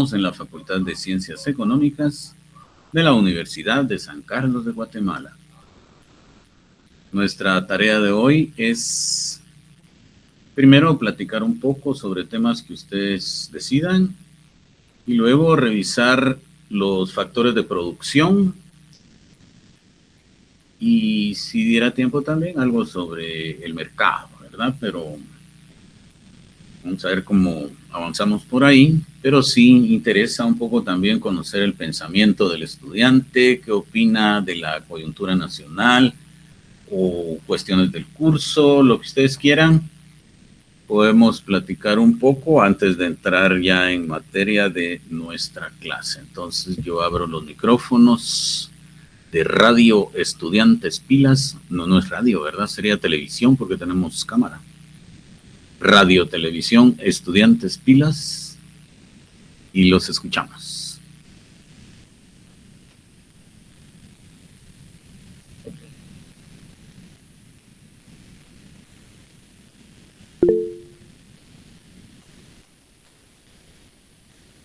Estamos en la Facultad de Ciencias Económicas de la Universidad de San Carlos de Guatemala. Nuestra tarea de hoy es, primero, platicar un poco sobre temas que ustedes decidan y luego revisar los factores de producción y, si diera tiempo, también algo sobre el mercado, ¿verdad? Pero vamos a ver cómo avanzamos por ahí, pero sí interesa un poco también conocer el pensamiento del estudiante, qué opina de la coyuntura nacional o cuestiones del curso, lo que ustedes quieran. Podemos platicar un poco antes de entrar ya en materia de nuestra clase. Entonces yo abro los micrófonos de Radio Estudiantes Pilas. No es radio, ¿verdad? Sería televisión porque tenemos cámara. Radio Televisión Estudiantes Pilas y los escuchamos.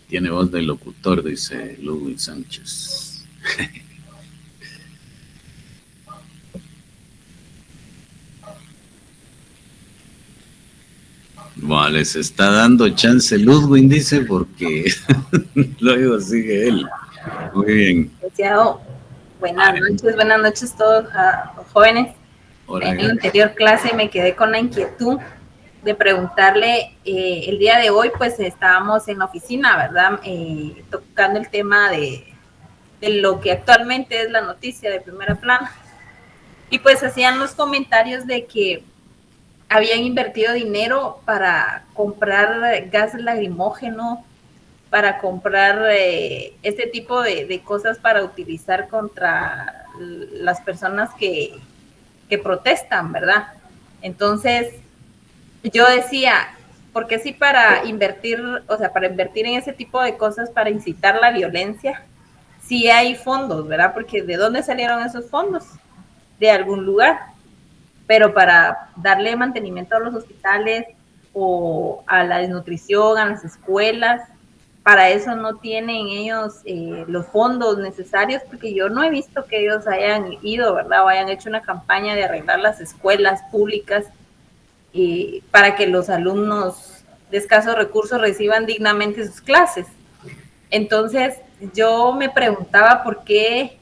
Tiene voz de locutor, dice Ludwig Sánchez. Vale, se está dando chance Ludwig, dice, porque luego sigue él. Muy bien. Buenas noches a todos los jóvenes. Hola. En la anterior clase me quedé con la inquietud de preguntarle, el día de hoy pues estábamos en la oficina, ¿verdad? Tocando el tema de lo que actualmente es la noticia de primera plana. Y pues hacían los comentarios de que habían invertido dinero para comprar gas lacrimógeno, para comprar este tipo de cosas para utilizar contra las personas que protestan, ¿verdad? Entonces, yo decía, porque sí para invertir, o sea, para invertir en ese tipo de cosas, para incitar la violencia, sí hay fondos, ¿verdad? Porque ¿de dónde salieron esos fondos? De algún lugar. Pero para darle mantenimiento a los hospitales o a la desnutrición, a las escuelas, para eso no tienen ellos los fondos necesarios, porque yo no he visto que ellos hayan ido, ¿verdad? O hayan hecho una campaña de arreglar las escuelas públicas para que los alumnos de escasos recursos reciban dignamente sus clases. Entonces, yo me preguntaba por qué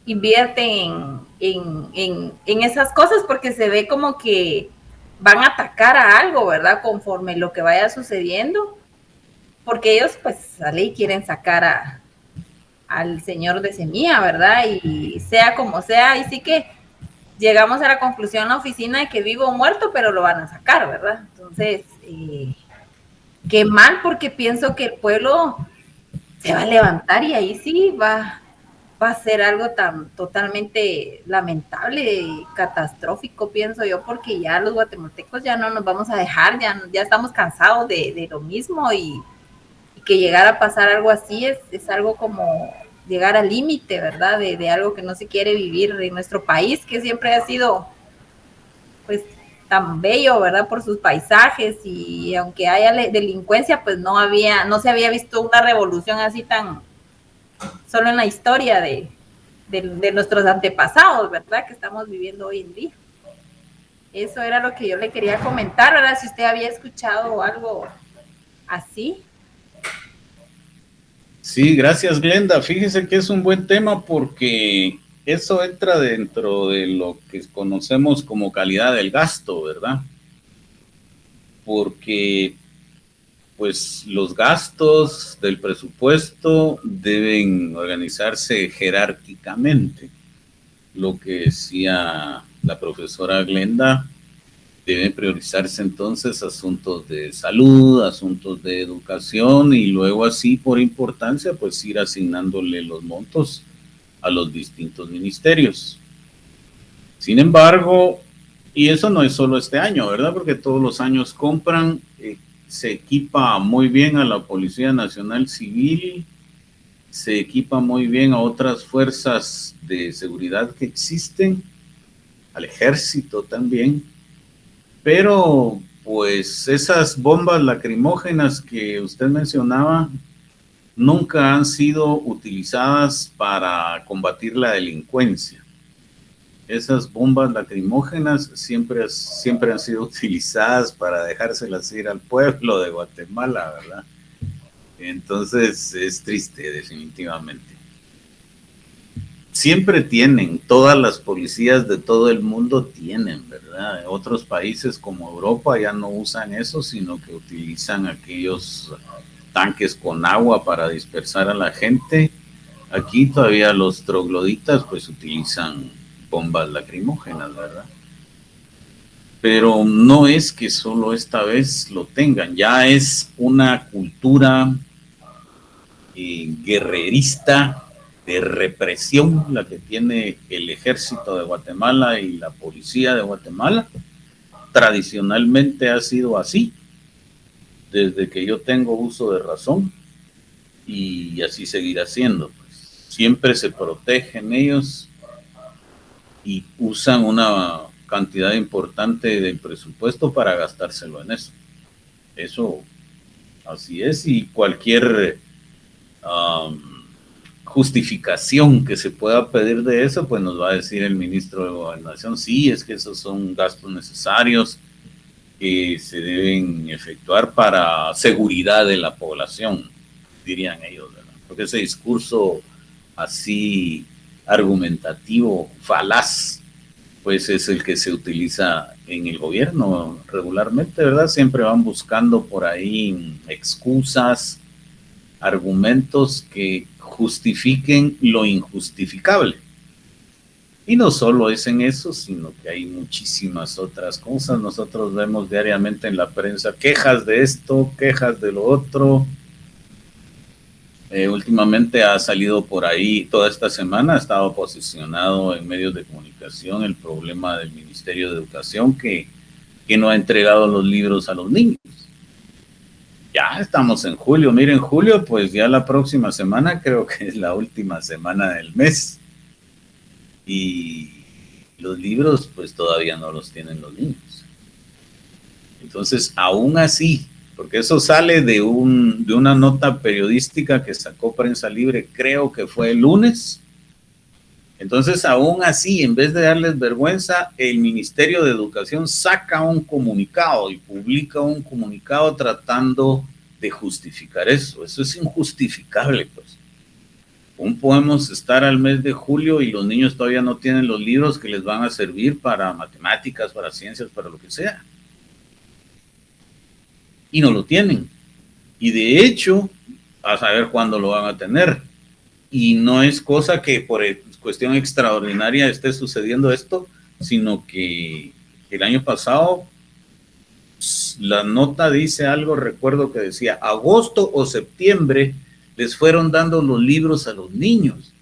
invierten en esas cosas, porque se ve como que van a atacar a algo, ¿verdad? Conforme lo que vaya sucediendo, porque ellos pues a ley quieren sacar al señor de Semilla, ¿verdad? Y sea como sea, y sí que llegamos a la conclusión en la oficina de que vivo o muerto, pero lo van a sacar, ¿verdad? Entonces, qué mal, porque pienso que el pueblo se va a levantar y ahí sí va a ser algo tan totalmente lamentable y catastrófico, pienso yo, porque ya los guatemaltecos ya no nos vamos a dejar, ya estamos cansados de lo mismo y que llegar a pasar algo así es algo como llegar al límite, ¿verdad? De algo que no se quiere vivir en nuestro país, que siempre ha sido pues tan bello, ¿verdad? Por sus paisajes, y aunque haya delincuencia, pues no se había visto una revolución así tan solo en la historia de nuestros antepasados, ¿verdad? Que estamos viviendo hoy en día. Eso era lo que yo le quería comentar, ¿verdad? Si usted había escuchado algo así. Sí, gracias, Glenda. Fíjese que es un buen tema porque eso entra dentro de lo que conocemos como calidad del gasto, ¿verdad? Porque pues los gastos del presupuesto deben organizarse jerárquicamente. Lo que decía la profesora Glenda, deben priorizarse entonces asuntos de salud, asuntos de educación, y luego así por importancia pues ir asignándole los montos a los distintos ministerios. Sin embargo, y eso no es solo este año, ¿verdad? Porque todos los años compran, se equipa muy bien a la Policía Nacional Civil, se equipa muy bien a otras fuerzas de seguridad que existen, al ejército también, pero pues esas bombas lacrimógenas que usted mencionaba, nunca han sido utilizadas para combatir la delincuencia. Esas bombas lacrimógenas siempre han sido utilizadas para dejárselas ir al pueblo de Guatemala, ¿verdad? Entonces es triste, definitivamente. Siempre tienen, todas las policías de todo el mundo tienen, ¿verdad? Otros países como Europa ya no usan eso, sino que utilizan aquellos tanques con agua para dispersar a la gente. Aquí todavía los trogloditas pues utilizan bombas lacrimógenas, ¿verdad? Pero no es que solo esta vez lo tengan, ya es una cultura guerrerista de represión la que tiene el ejército de Guatemala y la policía de Guatemala. Tradicionalmente ha sido así, desde que yo tengo uso de razón, y así seguirá siendo. Pues. Siempre se protegen ellos y usan una cantidad importante de presupuesto para gastárselo en eso. Eso así es, y cualquier justificación que se pueda pedir de eso, pues nos va a decir el ministro de Gobernación, sí, es que esos son gastos necesarios que se deben efectuar para seguridad de la población, dirían ellos, ¿verdad? Porque ese discurso así argumentativo, falaz, pues es el que se utiliza en el gobierno regularmente, ¿verdad? Siempre van buscando por ahí excusas, argumentos que justifiquen lo injustificable. Y no solo es en eso, sino que hay muchísimas otras cosas. Nosotros vemos diariamente en la prensa quejas de esto, quejas de lo otro. Últimamente ha salido por ahí, toda esta semana ha estado posicionado en medios de comunicación el problema del Ministerio de Educación que no ha entregado los libros a los niños. Ya estamos en julio, miren, julio, pues ya la próxima semana creo que es la última semana del mes. Y los libros pues todavía no los tienen los niños. Entonces, aún así, porque eso sale de una nota periodística que sacó Prensa Libre, creo que fue el lunes. Entonces, aún así, en vez de darles vergüenza, el Ministerio de Educación saca un comunicado y publica un comunicado tratando de justificar eso. Eso es injustificable, pues. Aún podemos estar al mes de julio y los niños todavía no tienen los libros que les van a servir para matemáticas, para ciencias, para lo que sea. Y no lo tienen. Y de hecho, a saber cuándo lo van a tener. Y no es cosa que por cuestión extraordinaria esté sucediendo esto, sino que el año pasado la nota dice algo, recuerdo que decía, agosto o septiembre les fueron dando los libros a los niños.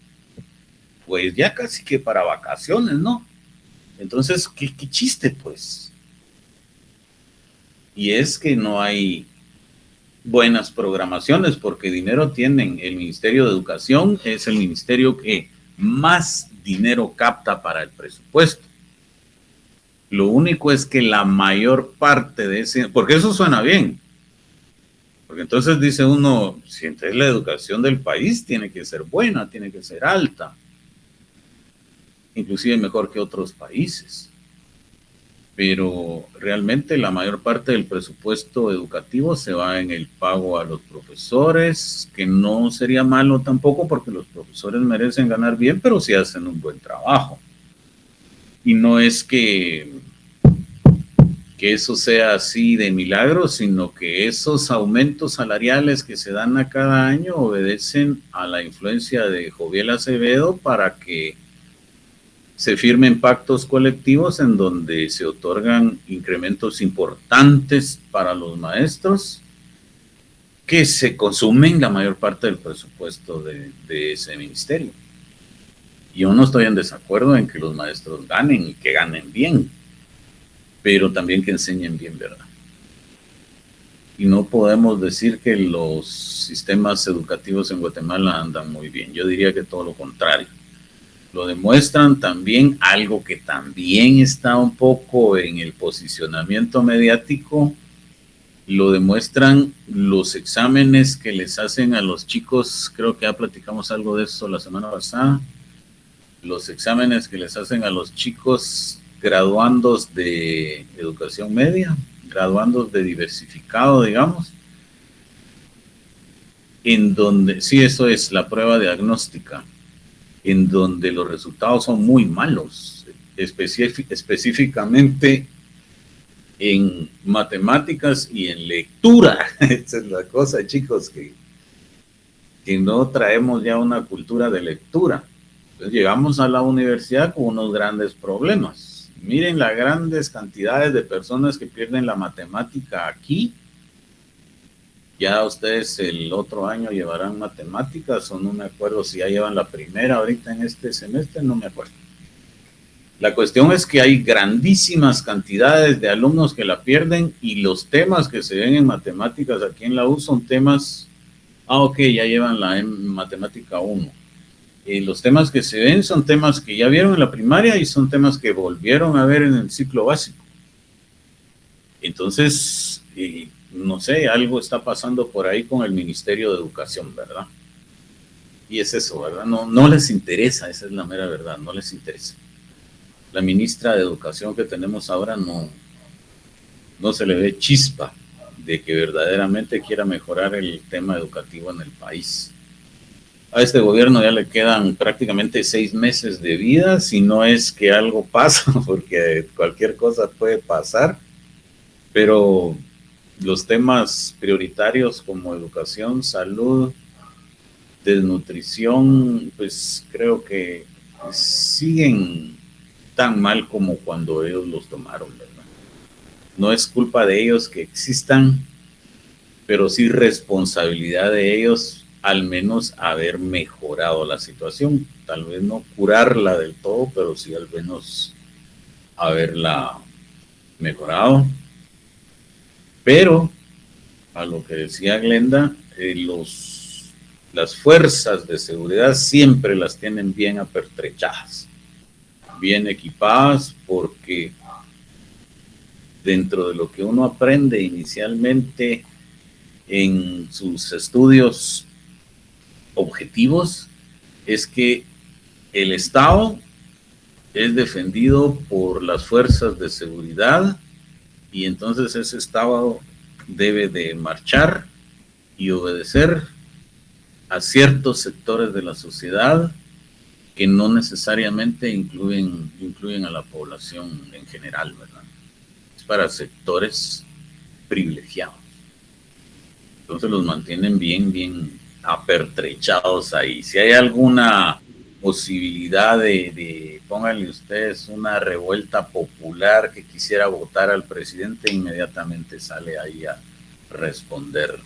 Pues ya casi que para vacaciones, ¿no? Entonces, ¿qué chiste, pues? Y es que no hay buenas programaciones porque dinero tienen. El Ministerio de Educación es el ministerio que más dinero capta para el presupuesto. Lo único es que la mayor parte de ese, porque eso suena bien, porque entonces dice uno, si entonces la educación del país tiene que ser buena, tiene que ser alta, inclusive mejor que otros países. Pero realmente la mayor parte del presupuesto educativo se va en el pago a los profesores, que no sería malo tampoco porque los profesores merecen ganar bien, pero sí hacen un buen trabajo. Y no es que eso sea así de milagro, sino que esos aumentos salariales que se dan a cada año obedecen a la influencia de Joviel Acevedo para que se firmen pactos colectivos en donde se otorgan incrementos importantes para los maestros que se consumen la mayor parte del presupuesto de ese ministerio. Yo no estoy en desacuerdo en que los maestros ganen y que ganen bien, pero también que enseñen bien, ¿verdad? Y no podemos decir que los sistemas educativos en Guatemala andan muy bien. Yo diría que todo lo contrario. Lo demuestran también algo que también está un poco en el posicionamiento mediático, Lo demuestran los exámenes que les hacen a los chicos, creo que ya platicamos algo de eso la semana pasada, los exámenes que les hacen a los chicos graduandos de educación media, graduandos de diversificado, digamos, en donde, sí, eso es la prueba diagnóstica, en donde los resultados son muy malos, específicamente en matemáticas y en lectura. Esa es la cosa, chicos, que no traemos ya una cultura de lectura. Entonces llegamos a la universidad con unos grandes problemas. Miren las grandes cantidades de personas que pierden la matemática aquí. Ya ustedes el otro año llevarán matemáticas, o no me acuerdo si ya llevan la primera ahorita en este semestre, no me acuerdo. La cuestión es que hay grandísimas cantidades de alumnos que la pierden, y los temas que se ven en matemáticas aquí en la U son temas, ok, ya llevan la matemática 1. Los temas que se ven son temas que ya vieron en la primaria y son temas que volvieron a ver en el ciclo básico. Entonces, no sé, algo está pasando por ahí con el Ministerio de Educación, ¿verdad? Y es eso, ¿verdad? No les interesa, esa es la mera verdad, no les interesa. La ministra de Educación que tenemos ahora no se le ve chispa de que verdaderamente quiera mejorar el tema educativo en el país. A este gobierno ya le quedan prácticamente 6 meses de vida, si no es que algo pasa, porque cualquier cosa puede pasar, pero los temas prioritarios como educación, salud, desnutrición, pues creo que siguen tan mal como cuando ellos los tomaron, ¿verdad? No es culpa de ellos que existan, pero sí responsabilidad de ellos al menos haber mejorado la situación. Tal vez no curarla del todo, pero sí al menos haberla mejorado. Pero, a lo que decía Glenda, las fuerzas de seguridad siempre las tienen bien apertrechadas, bien equipadas, porque dentro de lo que uno aprende inicialmente en sus estudios objetivos es que el Estado es defendido por las fuerzas de seguridad, y entonces ese Estado debe de marchar y obedecer a ciertos sectores de la sociedad que no necesariamente incluyen a la población en general, ¿verdad? Es para sectores privilegiados. Entonces los mantienen bien apertrechados ahí. Si hay alguna posibilidad de pónganle ustedes una revuelta popular que quisiera votar al presidente, inmediatamente sale ahí a responder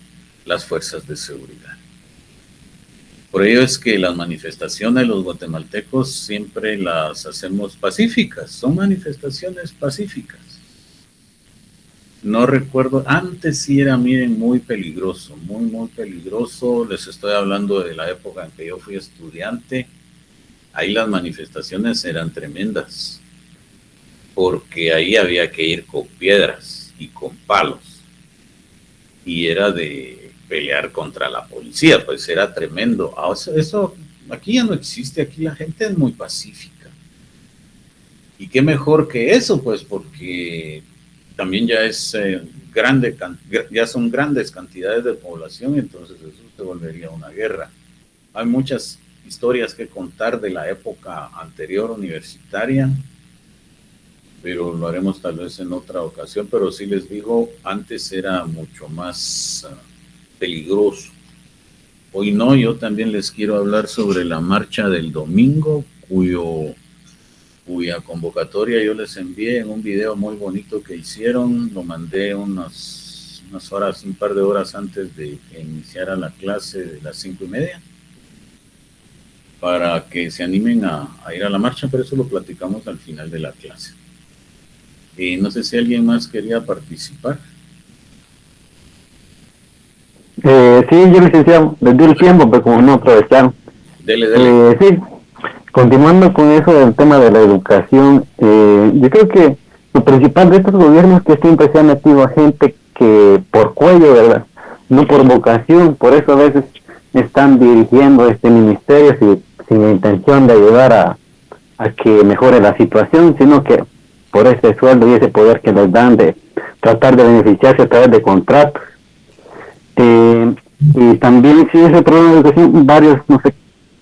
las fuerzas de seguridad. Por ello es que las manifestaciones de los guatemaltecos siempre las hacemos pacíficas, son manifestaciones pacíficas. No recuerdo, antes sí era, miren, muy peligroso, muy peligroso. Les estoy hablando de la época en que yo fui estudiante. Ahí las manifestaciones eran tremendas, porque ahí había que ir con piedras y con palos, y era de pelear contra la policía, pues era tremendo. Eso aquí ya no existe, aquí la gente es muy pacífica. Y qué mejor que eso, pues, porque también ya es ya son grandes cantidades de población, entonces eso se volvería una guerra. Hay muchas historias que contar de la época anterior universitaria, pero lo haremos tal vez en otra ocasión. Pero sí les digo, antes era mucho más peligroso. Hoy no. Yo también les quiero hablar sobre la marcha del domingo, cuya convocatoria yo les envié en un video muy bonito que hicieron. Lo mandé unas horas, un par de horas antes de que iniciara la clase de las 5:30, para que se animen a ir a la marcha, pero eso lo platicamos al final de la clase. No sé si alguien más quería participar. Sí, yo, licenciado, les di el tiempo, pero como no aprovecharon. Dele. Sí, continuando con eso del tema de la educación, yo creo que lo principal de estos gobiernos es que siempre se ha metido a gente que por cuello, ¿verdad? No por vocación, por eso a veces están dirigiendo este ministerio sin la intención de ayudar a que mejore la situación, sino que por ese sueldo y ese poder que les dan de tratar de beneficiarse a través de contratos. Y también sí, ese problema de educación, varios, no sé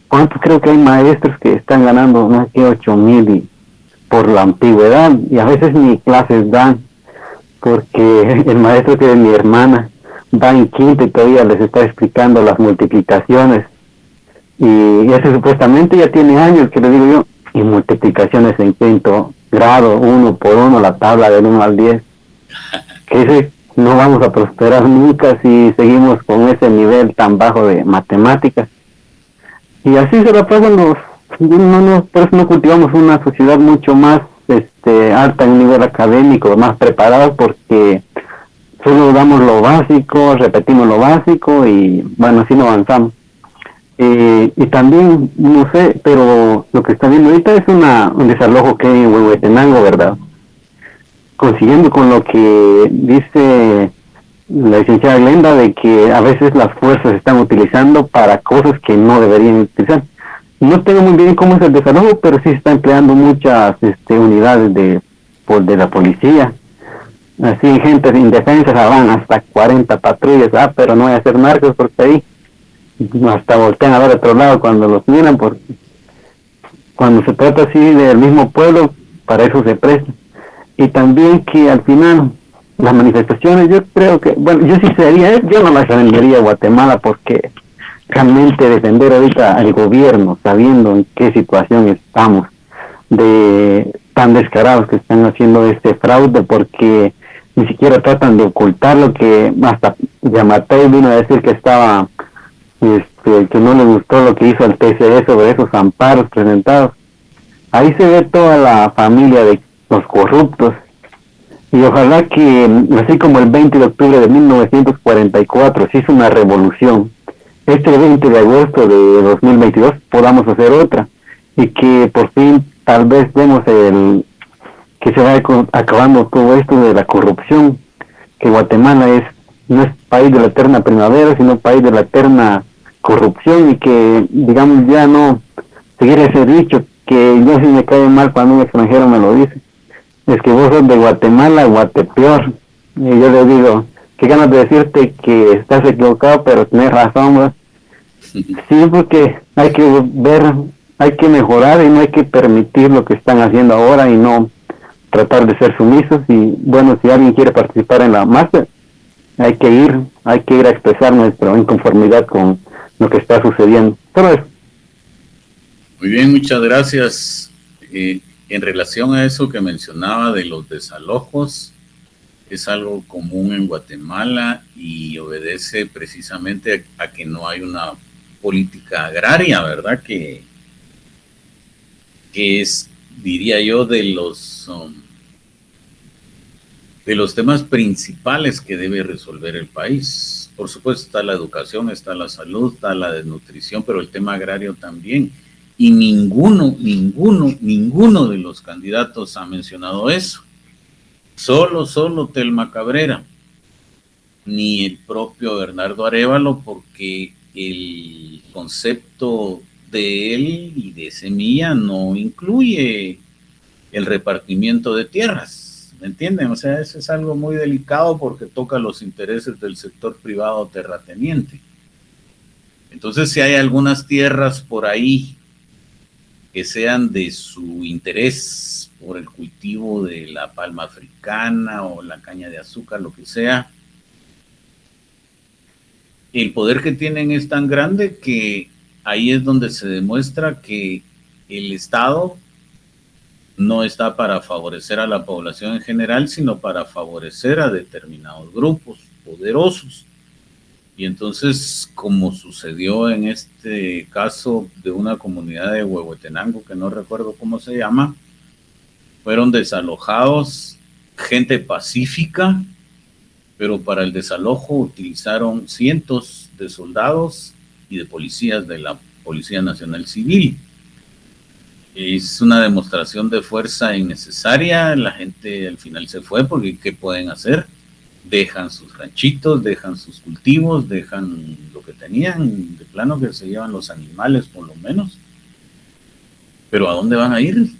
cuántos, creo que hay maestros que están ganando más que 8,000 por la antigüedad, y a veces ni clases dan, porque el maestro que de mi hermana va en quinto y todavía les está explicando las multiplicaciones, y ese supuestamente ya tiene años que le digo yo, y multiplicaciones en quinto grado, 1 por 1, la tabla del 1 al 10, que ese no vamos a prosperar nunca si seguimos con ese nivel tan bajo de matemáticas. Y así se la pasan por eso no cultivamos una sociedad mucho más alta en nivel académico, más preparada, porque solo damos lo básico, repetimos lo básico y bueno, así no avanzamos. Y también, no sé, pero lo que está viendo ahorita es un desalojo que hay en Huehuetenango, ¿verdad? Consiguiendo con lo que dice la licenciada Glenda, de que a veces las fuerzas se están utilizando para cosas que no deberían utilizar. No tengo muy bien cómo es el desalojo, pero sí se está empleando muchas unidades de la policía. Así, gente de indefensa van hasta 40 patrullas, pero no voy a hacer narcos porque ahí hasta voltean a ver a otro lado cuando los miran, porque cuando se trata así del mismo pueblo, para eso se presta. Y también que al final las manifestaciones, yo creo que, bueno, yo sí sería, yo no las vendería a Guatemala, porque realmente defender ahorita al gobierno, sabiendo en qué situación estamos, de tan descarados que están haciendo este fraude, porque ni siquiera tratan de ocultar lo que hasta Yamatei vino a decir que estaba, que no le gustó lo que hizo el TCE sobre esos amparos presentados. Ahí se ve toda la familia de los corruptos, y ojalá que, así como el 20 de octubre de 1944 se hizo una revolución, este 20 de agosto de 2022 podamos hacer otra, y que por fin tal vez vemos que se vaya acabando todo esto de la corrupción, que Guatemala no es país de la eterna primavera, sino país de la eterna corrupción, y que, digamos, ya no seguir ese dicho que yo sí me cae mal cuando un extranjero me lo dice, es que vos sos de Guatemala, Guatepeor. Y yo le digo, qué ganas de decirte que estás equivocado, pero tenés razón, ¿no? Sí, porque hay que ver, hay que mejorar y no hay que permitir lo que están haciendo ahora y no tratar de ser sumisos. Y bueno, si alguien quiere participar en la máster, hay que ir a expresar nuestra inconformidad con lo que está sucediendo. Todo eso. Muy bien, muchas gracias. En relación a eso que mencionaba de los desalojos, es algo común en Guatemala y obedece precisamente a que no hay una política agraria, ¿verdad? Que es, diría yo, de los temas principales que debe resolver el país. Por supuesto está la educación, está la salud, está la desnutrición, pero el tema agrario también. Y ninguno de los candidatos ha mencionado eso. Solo Telma Cabrera, ni el propio Bernardo Arévalo, porque el concepto de él y de Semilla no incluye el repartimiento de tierras, ¿me entienden? O sea, eso es algo muy delicado porque toca los intereses del sector privado terrateniente. Entonces, si hay algunas tierras por ahí que sean de su interés por el cultivo de la palma africana o la caña de azúcar, lo que sea, el poder que tienen es tan grande que ahí es donde se demuestra que el Estado no está para favorecer a la población en general, sino para favorecer a determinados grupos poderosos. Y entonces, como sucedió en este caso de una comunidad de Huehuetenango, que no recuerdo cómo se llama, fueron desalojados gente pacífica, pero para el desalojo utilizaron cientos de soldados y de policías de la Policía Nacional Civil. Es una demostración de fuerza innecesaria, la gente al final se fue porque ¿qué pueden hacer? dejan sus ranchitos, dejan sus cultivos, dejan lo que tenían, de plano que se llevan los animales por lo menos. Pero ¿a dónde van a ir?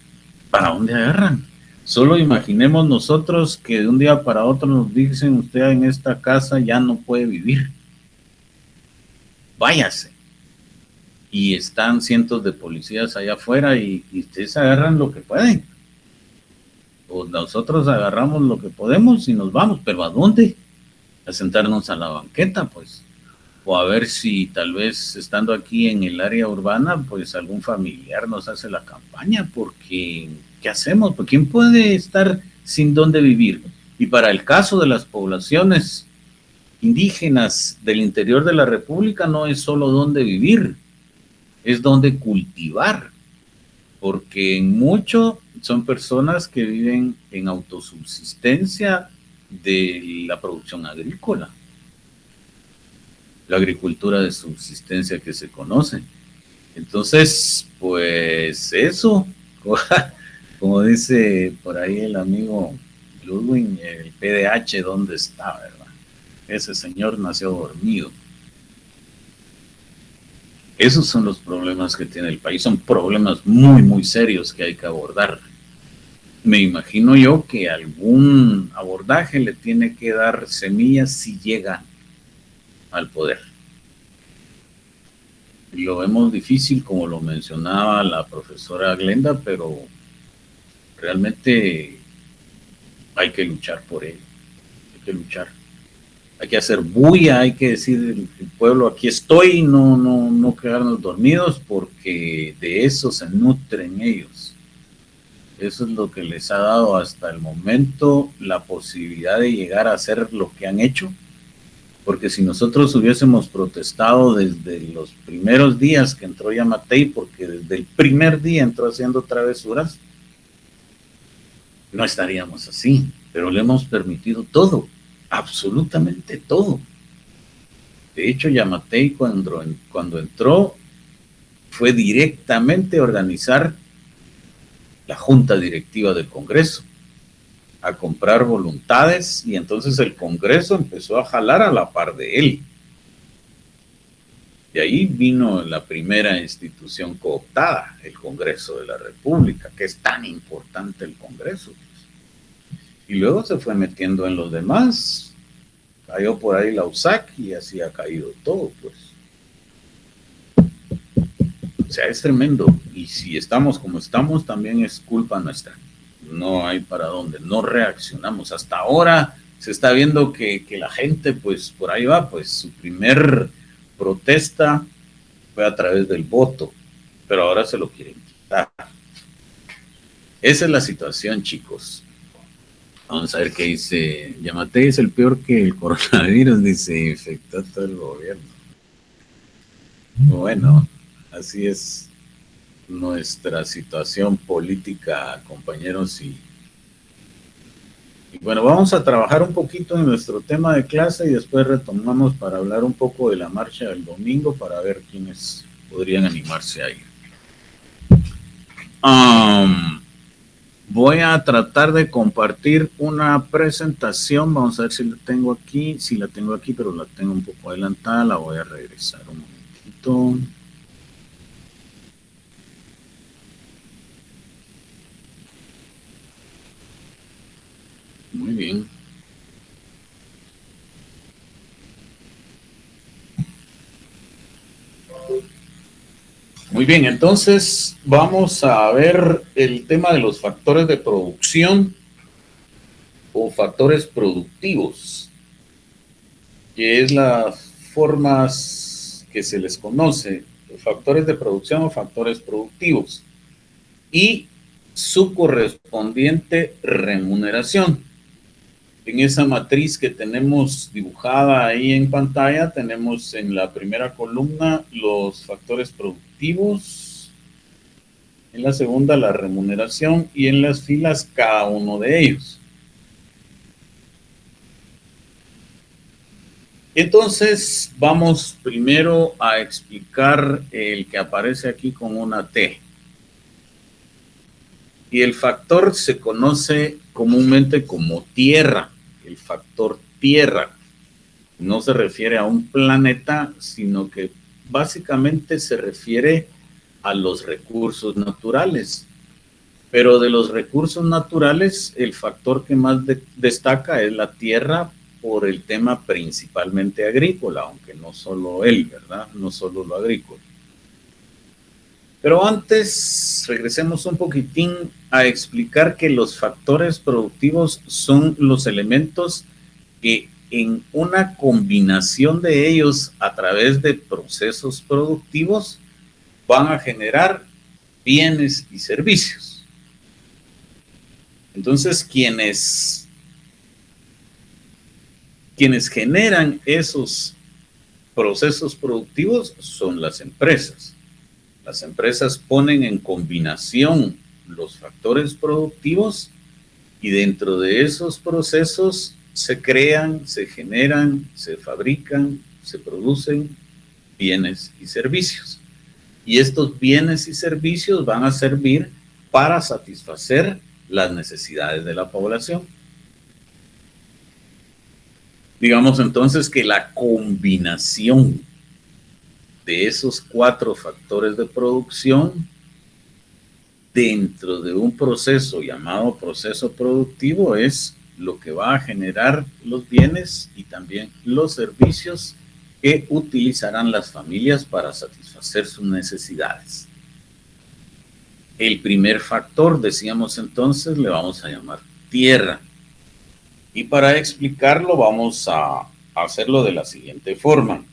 ¿Para dónde agarran? Solo imaginemos nosotros que de un día para otro nos dicen: usted en esta casa ya no puede vivir, váyase. Y están cientos de policías allá afuera y ustedes agarran lo que pueden. O nosotros agarramos lo que podemos y nos vamos, pero ¿a dónde? A sentarnos a la banqueta, pues. O a ver si tal vez estando aquí en el área urbana, pues algún familiar nos hace la campaña, porque ¿qué hacemos? Pues ¿quién puede estar sin dónde vivir? Y para el caso de las poblaciones indígenas del interior de la República, no es solo dónde vivir, es dónde cultivar, porque en mucho son personas que viven en autosubsistencia de la producción agrícola, la agricultura de subsistencia que se conoce. Entonces, pues eso, como dice por ahí el amigo Ludwig, el PDH, ¿dónde está, verdad? Ese señor nació dormido. Esos son los problemas que tiene el país, son problemas muy, muy serios que hay que abordar. Me imagino yo que algún abordaje le tiene que dar semillas si llega al poder. Lo vemos difícil, como lo mencionaba la profesora Glenda, pero realmente hay que luchar por ello, hay que luchar. Hay que hacer bulla, hay que decir el pueblo: aquí estoy, no quedarnos dormidos, porque de eso se nutren ellos. Eso es lo que les ha dado hasta el momento la posibilidad de llegar a hacer lo que han hecho, porque si nosotros hubiésemos protestado desde los primeros días que entró Yamatei, porque desde el primer día entró haciendo travesuras, no estaríamos así, pero le hemos permitido todo. Absolutamente todo. De hecho, Yamatei cuando entró fue directamente a organizar la junta directiva del Congreso, a comprar voluntades, y entonces el Congreso empezó a jalar a la par de él. De ahí vino la primera institución cooptada, el Congreso de la República, que es tan importante el Congreso. Y luego se fue metiendo en los demás, cayó por ahí la USAC y así ha caído todo, pues. O sea, es tremendo. Y si estamos como estamos, también es culpa nuestra. No hay para dónde, no reaccionamos. Hasta ahora se está viendo que la gente, pues por ahí va, pues su primer protesta fue a través del voto, pero ahora se lo quieren quitar. Esa es la situación, chicos. Vamos a ver qué dice. Yamatei es el peor que el coronavirus, dice, infectó todo el gobierno. Bueno, así es nuestra situación política, compañeros. Y bueno, vamos a trabajar un poquito en nuestro tema de clase y después retomamos para hablar un poco de la marcha del domingo, para ver quiénes podrían animarse a ir. Voy a tratar de compartir una presentación. Vamos a ver si la tengo aquí. Sí, la tengo aquí, pero la tengo un poco adelantada. La voy a regresar un momentito. Muy bien. Muy bien, entonces vamos a ver el tema de los factores de producción o factores productivos, que es las formas que se les conoce, factores de producción o factores productivos, y su correspondiente remuneración. En esa matriz que tenemos dibujada ahí en pantalla, tenemos en la primera columna los factores productivos, en la segunda la remuneración y en las filas cada uno de ellos. Entonces vamos primero a explicar el que aparece aquí con una T. Y el factor se conoce comúnmente como tierra, el factor tierra no se refiere a un planeta, sino que básicamente se refiere a los recursos naturales. Pero de los recursos naturales, el factor que más destaca es la tierra por el tema principalmente agrícola, aunque no solo él, ¿verdad? No solo lo agrícola. Pero antes, regresemos un poquitín a explicar que los factores productivos son los elementos que en una combinación de ellos a través de procesos productivos van a generar bienes y servicios. Entonces, quienes generan esos procesos productivos son las empresas. Las empresas ponen en combinación los factores productivos y dentro de esos procesos se crean, se generan, se fabrican, se producen bienes y servicios. Y estos bienes y servicios van a servir para satisfacer las necesidades de la población. Digamos entonces que la combinación de esos 4 factores de producción dentro de un proceso llamado proceso productivo es lo que va a generar los bienes y también los servicios que utilizarán las familias para satisfacer sus necesidades. El primer factor, decíamos entonces, le vamos a llamar tierra. Y para explicarlo vamos a hacerlo de la siguiente forma.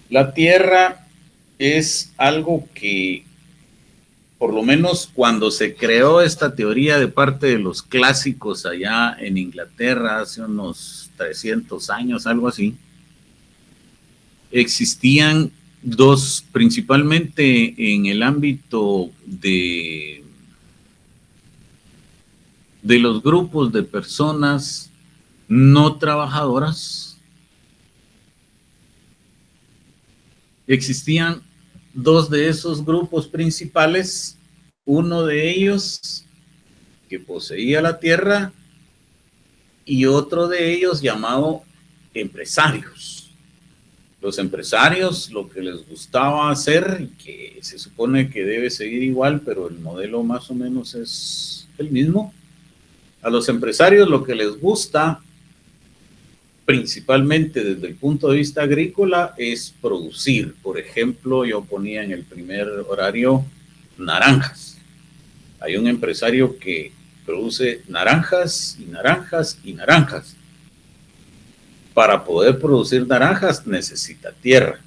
La tierra es algo que, por lo menos cuando se creó esta teoría de parte de los clásicos allá en Inglaterra hace unos 300 años, algo así, existían dos, principalmente en el ámbito de los grupos de personas no trabajadoras. Existían 2 de esos grupos principales, uno de ellos que poseía la tierra y otro de ellos llamado empresarios. Los empresarios lo que les gustaba hacer, que se supone que debe seguir igual, pero el modelo más o menos es el mismo. A los empresarios lo que les gusta, principalmente desde el punto de vista agrícola, es producir. Por ejemplo, yo ponía en el primer horario naranjas. Hay un empresario que produce naranjas y naranjas y naranjas. Para poder producir naranjas necesita tierra.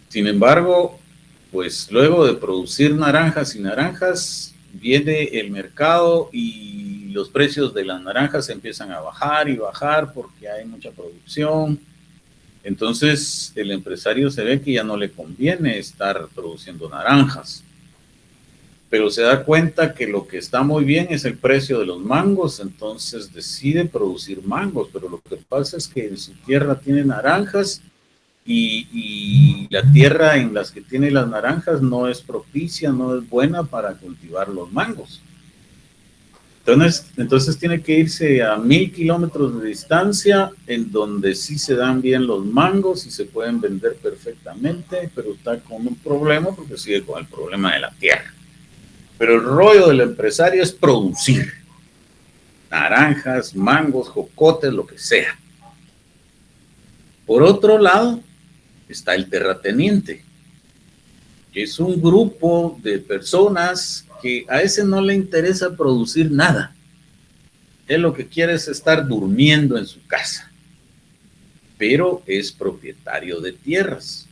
Sin embargo, pues luego de producir naranjas y naranjas, viene el mercado y los precios de las naranjas empiezan a bajar y bajar porque hay mucha producción. Entonces el empresario se ve que ya no le conviene estar produciendo naranjas, pero se da cuenta que lo que está muy bien es el precio de los mangos, entonces decide producir mangos, pero lo que pasa es que en su tierra tiene naranjas y la tierra en las que tiene las naranjas no es propicia, no es buena para cultivar los mangos. Entonces tiene que irse a 1000 kilómetros de distancia en donde sí se dan bien los mangos y se pueden vender perfectamente, pero está con un problema porque sigue con el problema de la tierra. Pero el rollo del empresario es producir naranjas, mangos, jocotes, lo que sea. Por otro lado, está el terrateniente, que es un grupo de personas que a ese no le interesa producir nada. Él lo que quiere es estar durmiendo en su casa, pero es propietario de tierras.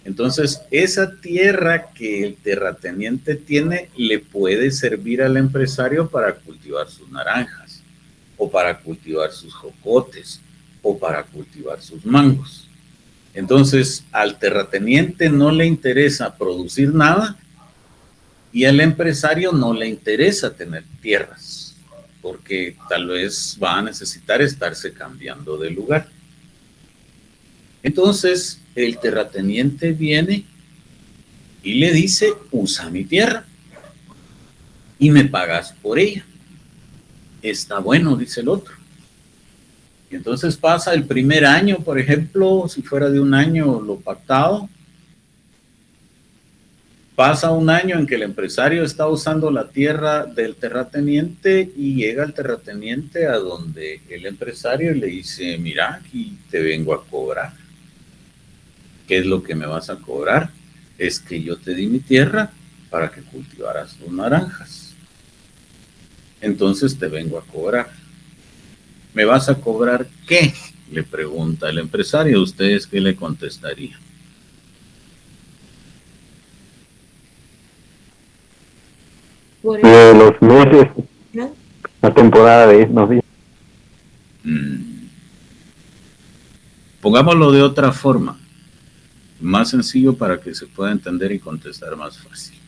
Entonces, esa tierra que el terrateniente tiene le puede servir al empresario para cultivar sus naranjas, o para cultivar sus jocotes, o para cultivar sus mangos. Entonces, al terrateniente no le interesa producir nada y al empresario no le interesa tener tierras, porque tal vez va a necesitar estarse cambiando de lugar. Entonces, el terrateniente viene y le dice, usa mi tierra y me pagas por ella. está bueno, dice el otro. Y entonces pasa el primer año, por ejemplo, si fuera de un año lo pactado, pasa un año en que el empresario está usando la tierra del terrateniente y llega el terrateniente a donde el empresario le dice, mira, aquí te vengo a cobrar. ¿Qué es lo que me vas a cobrar? Es que yo te di mi tierra para que cultivaras tus naranjas. Entonces te vengo a cobrar. ¿Me vas a cobrar qué? Le pregunta el empresario. ¿Ustedes qué le contestarían? Los meses, la temporada de los días. Pongámoslo de otra forma, más sencillo para que se pueda entender y contestar más fácil.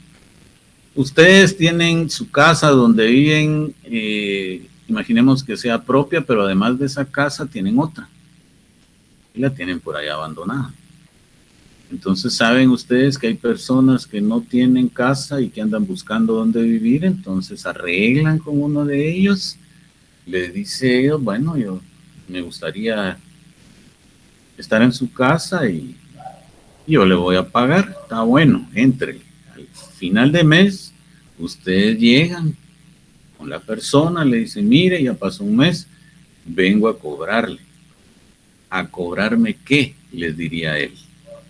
Ustedes tienen su casa donde viven, imaginemos que sea propia, pero además de esa casa tienen otra y la tienen por ahí abandonada. Entonces saben ustedes que hay personas que no tienen casa y que andan buscando dónde vivir, entonces arreglan con uno de ellos, les dice ellos, bueno, yo me gustaría estar en su casa y yo le voy a pagar, está bueno, entre. Al final de mes, ustedes llegan con la persona, le dicen, mire, ya pasó un mes, vengo a cobrarle. ¿A cobrarme qué? Les diría él.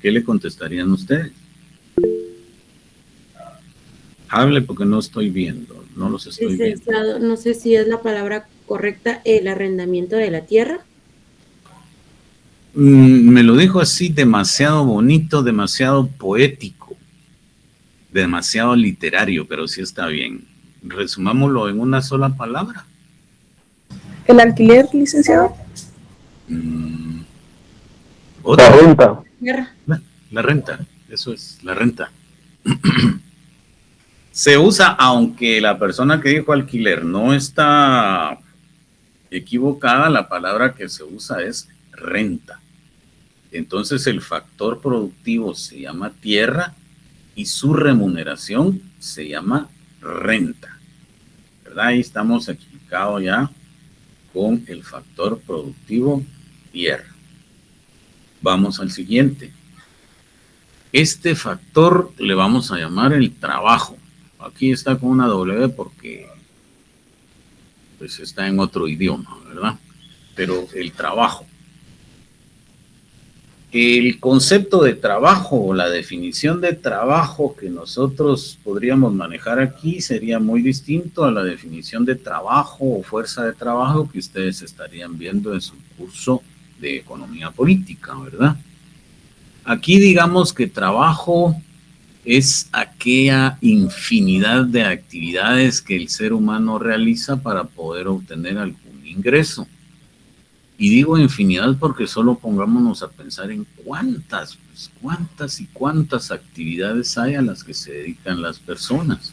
¿Qué le contestarían ustedes? Hable porque no estoy viendo, no los estoy viendo. No sé si es la palabra correcta, el arrendamiento de la tierra. Me lo dijo así, demasiado bonito, demasiado poético, demasiado literario, pero sí está bien. Resumámoslo en una sola palabra. ¿El alquiler, licenciado? La renta. La renta, eso es, la renta. Se usa, aunque la persona que dijo alquiler no está equivocada, la palabra que se usa es renta. Entonces el factor productivo se llama tierra y su remuneración se llama renta. ¿Verdad? Ahí estamos explicados ya con el factor productivo tierra. Vamos al siguiente. Este factor le vamos a llamar el trabajo. Aquí está con una W porque pues está en otro idioma, ¿verdad? Pero el trabajo. El concepto de trabajo o la definición de trabajo que nosotros podríamos manejar aquí sería muy distinto a la definición de trabajo o fuerza de trabajo que ustedes estarían viendo en su curso de economía política, ¿verdad? Aquí digamos que trabajo es aquella infinidad de actividades que el ser humano realiza para poder obtener algún ingreso. Y digo infinidad porque solo pongámonos a pensar en cuántas y cuántas actividades hay a las que se dedican las personas.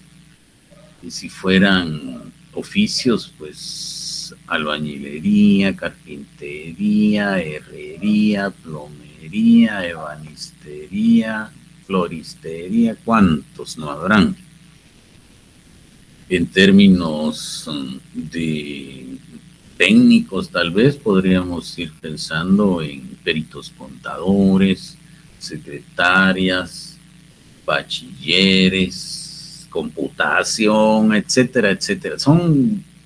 Y si fueran oficios, pues albañilería, carpintería, herrería, plomería, ebanistería, floristería, ¿cuántos no habrán? En términos de técnicos, tal vez podríamos ir pensando en peritos contadores, secretarias, bachilleres, computación, etcétera, etcétera.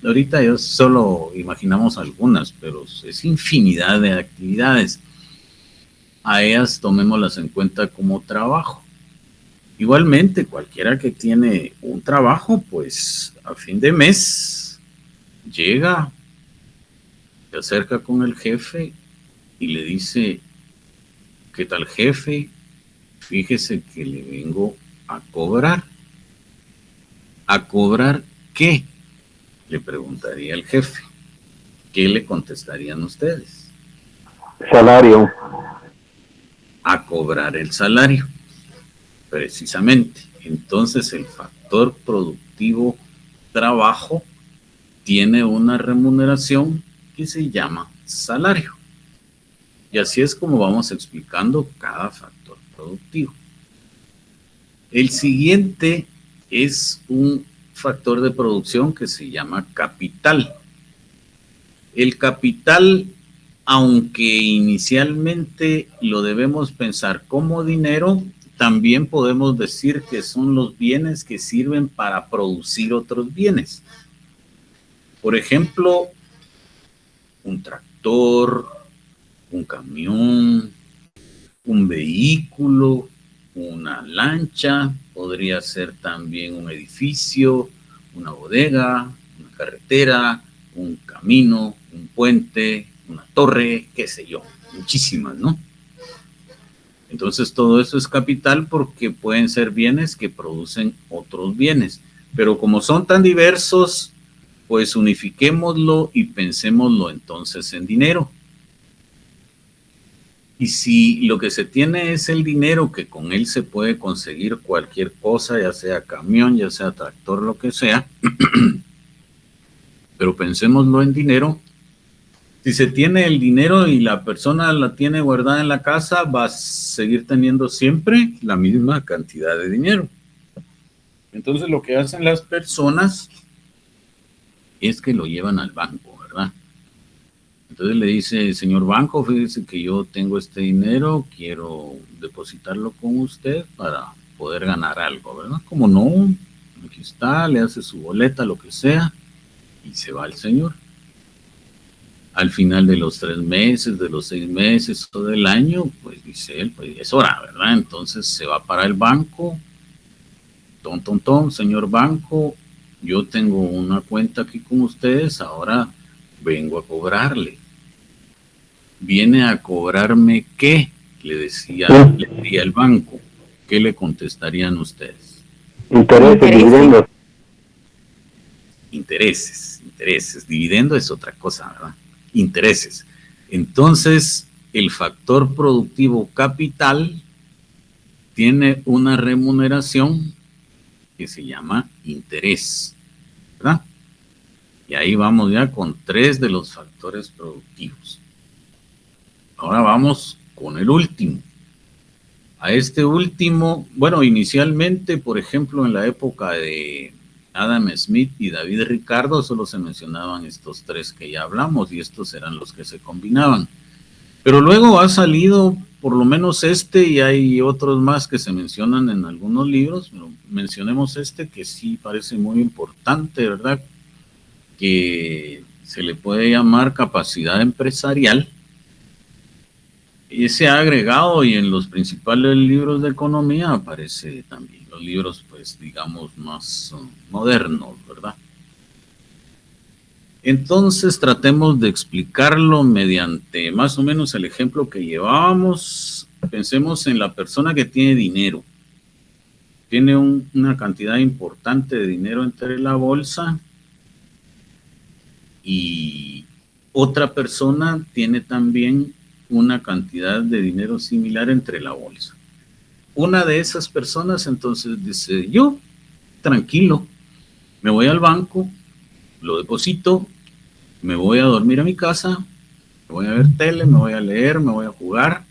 Ahorita yo solo imaginamos algunas, pero es infinidad de actividades. A ellas tomémoslas en cuenta como trabajo. Igualmente, cualquiera que tiene un trabajo, pues a fin de mes llega, se acerca con el jefe y le dice, ¿qué tal, jefe? Fíjese que le vengo a cobrar. ¿A cobrar qué? Le preguntaría el jefe. ¿Qué le contestarían ustedes? Salario. A cobrar el salario, precisamente. Entonces el factor productivo trabajo tiene una remuneración que se llama salario. Y así es como vamos explicando cada factor productivo. El siguiente es un factor de producción que se llama capital. El capital, aunque inicialmente lo debemos pensar como dinero, también podemos decir que son los bienes que sirven para producir otros bienes. Por ejemplo, un tractor, un camión, un vehículo, una lancha, podría ser también un edificio, una bodega, una carretera, un camino, un puente, una torre, qué sé yo, muchísimas, ¿no? Entonces todo eso es capital porque pueden ser bienes que producen otros bienes, pero como son tan diversos, pues unifiquémoslo y pensémoslo entonces en dinero. Y si lo que se tiene es el dinero, que con él se puede conseguir cualquier cosa, ya sea camión, ya sea tractor, lo que sea, pero pensémoslo en dinero. Si se tiene el dinero y la persona la tiene guardada en la casa, va a seguir teniendo siempre la misma cantidad de dinero. Entonces lo que hacen las personas es que lo llevan al banco, ¿verdad? Entonces le dice, señor banco, fíjese que yo tengo este dinero, quiero depositarlo con usted para poder ganar algo, ¿verdad? Como no, aquí está, le hace su boleta, lo que sea, y se va el señor. Al final de los 3 meses, de los 6 meses o del año, pues dice él, pues es hora, ¿verdad? Entonces se va para el banco, señor banco, yo tengo una cuenta aquí con ustedes, ahora vengo a cobrarle. ¿Viene a cobrarme qué? Le decía el banco. ¿Qué le contestarían ustedes? Intereses, dividendos. Intereses. Dividendo es otra cosa, ¿verdad? Intereses. Entonces, el factor productivo capital tiene una remuneración que se llama interés, ¿verdad? Y ahí vamos ya con 3 de los factores productivos. Ahora vamos con el último. A este último, bueno, inicialmente, por ejemplo, en la época de Adam Smith y David Ricardo, solo se mencionaban estos 3 que ya hablamos y estos eran los que se combinaban. Pero luego ha salido por lo menos este y hay otros más que se mencionan en algunos libros. Pero mencionemos este que sí parece muy importante, ¿verdad? Que se le puede llamar capacidad empresarial. Y se ha agregado y en los principales libros de economía aparece también, los libros pues digamos más modernos, ¿verdad? Entonces tratemos de explicarlo mediante más o menos el ejemplo que llevábamos. Pensemos en la persona que tiene dinero, tiene una cantidad importante de dinero entre la bolsa y otra persona tiene también una cantidad de dinero similar entre la bolsa. Una de esas personas entonces dice, yo, tranquilo, me voy al banco, lo deposito, me voy a dormir a mi casa, me voy a ver tele, me voy a leer, me voy a jugar,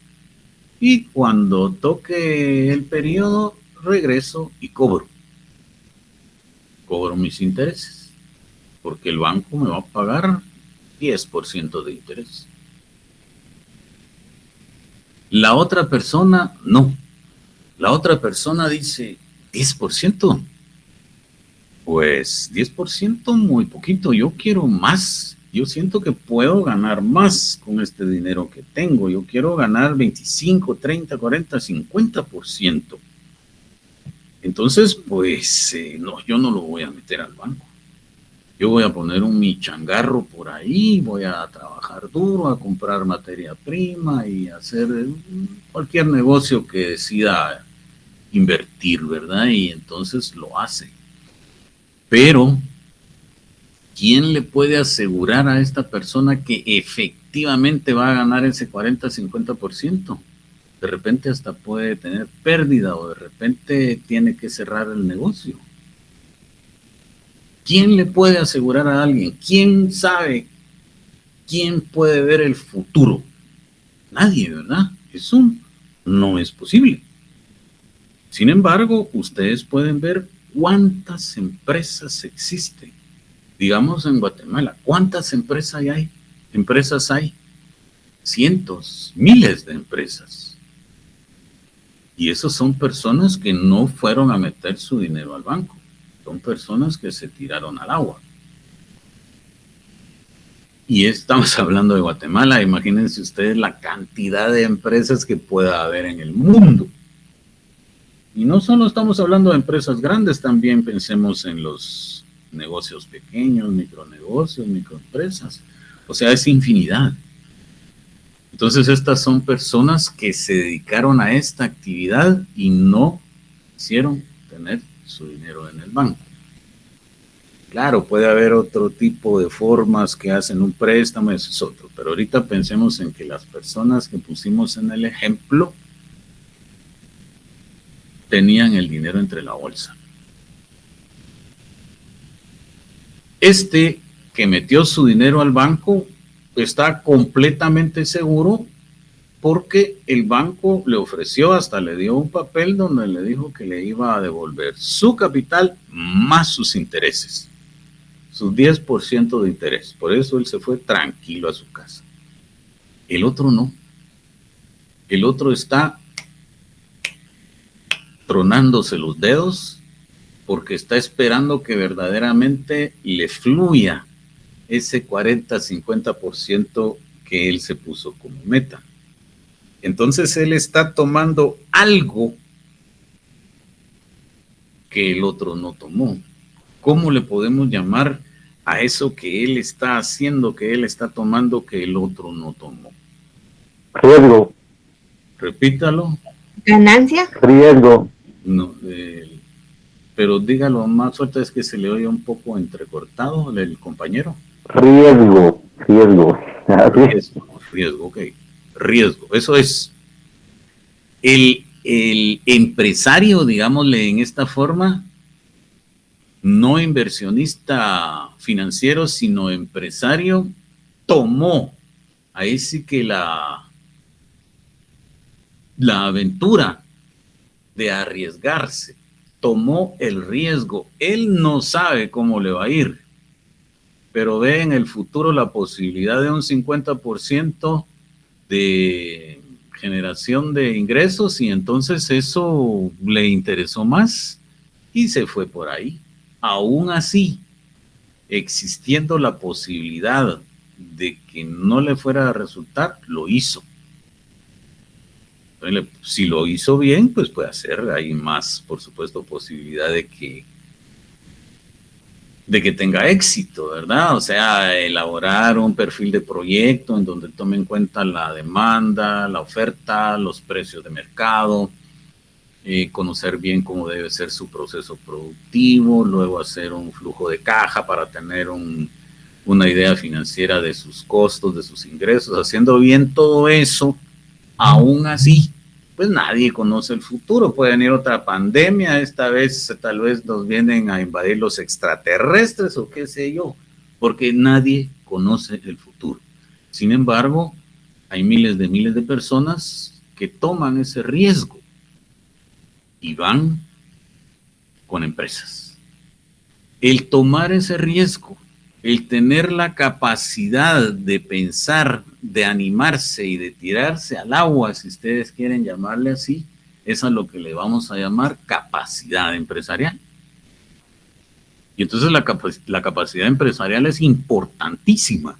y cuando toque el periodo, regreso y cobro mis intereses, porque el banco me va a pagar 10% de interés. La otra persona, no. La otra persona dice, 10%. Pues 10% muy poquito, yo quiero más. Yo siento que puedo ganar más con este dinero que tengo. Yo quiero ganar 25, 30, 40, 50%. Entonces, pues, no, yo no lo voy a meter al banco. Yo voy a poner mi changarro por ahí, voy a trabajar duro, a comprar materia prima y hacer cualquier negocio que decida invertir, ¿verdad? Y entonces lo hace. Pero, ¿quién le puede asegurar a esta persona que efectivamente va a ganar ese 40-50%? De repente hasta puede tener pérdida o de repente tiene que cerrar el negocio. ¿Quién le puede asegurar a alguien? ¿Quién sabe? ¿Quién puede ver el futuro? Nadie, ¿verdad? Eso no es posible. Sin embargo, ustedes pueden ver cuántas empresas existen. Digamos en Guatemala, ¿cuántas empresas hay? Empresas hay, cientos, miles de empresas. Y esos son personas que no fueron a meter su dinero al banco. Son personas que se tiraron al agua. Y estamos hablando de Guatemala. Imagínense ustedes la cantidad de empresas que pueda haber en el mundo. Y no solo estamos hablando de empresas grandes, también pensemos en los negocios pequeños, micronegocios, microempresas. O sea, es infinidad. Entonces, estas son personas que se dedicaron a esta actividad y no quisieron tener su dinero en el banco. Claro, puede haber otro tipo de formas que hacen un préstamo, eso es otro. Pero ahorita pensemos en que las personas que pusimos en el ejemplo tenían el dinero entre la bolsa. Este que metió su dinero al banco está completamente seguro porque el banco le ofreció, hasta le dio un papel donde le dijo que le iba a devolver su capital más sus intereses, sus 10% de interés. Por eso él se fue tranquilo a su casa. El otro no. El otro está tronándose los dedos porque está esperando que verdaderamente le fluya ese 40-50% que él se puso como meta. Entonces él está tomando algo que el otro no tomó. ¿Cómo le podemos llamar a eso que él está haciendo, que él está tomando, que el otro no tomó? Riesgo. Repítalo. Ganancia. Riesgo. No, pero dígalo más fuerte, es que se le oye un poco entrecortado el compañero. Riesgo. Riesgo, ok. Riesgo, eso es. El empresario, digámosle en esta forma, no inversionista financiero, sino empresario, tomó ahí sí que la aventura de arriesgarse, tomó el riesgo. Él no sabe cómo le va a ir, pero ve en el futuro la posibilidad de un 50% de generación de ingresos y entonces eso le interesó más y se fue por ahí. Aún así, existiendo la posibilidad de que no le fuera a resultar, lo hizo. Si lo hizo bien, pues puede hacer, hay más, por supuesto, posibilidad de que tenga éxito, ¿verdad? O sea, elaborar un perfil de proyecto en donde tome en cuenta la demanda, la oferta, los precios de mercado, conocer bien cómo debe ser su proceso productivo, luego hacer un flujo de caja para tener una idea financiera de sus costos, de sus ingresos. Haciendo bien todo eso, aún así, pues nadie conoce el futuro. Puede venir otra pandemia, esta vez tal vez nos vienen a invadir los extraterrestres o qué sé yo, porque nadie conoce el futuro. Sin embargo, hay miles de personas que toman ese riesgo y van con empresas. El tomar ese riesgo, el tener la capacidad de pensar, de animarse y de tirarse al agua, si ustedes quieren llamarle así, es a lo que le vamos a llamar capacidad empresarial. Y entonces la capacidad empresarial es importantísima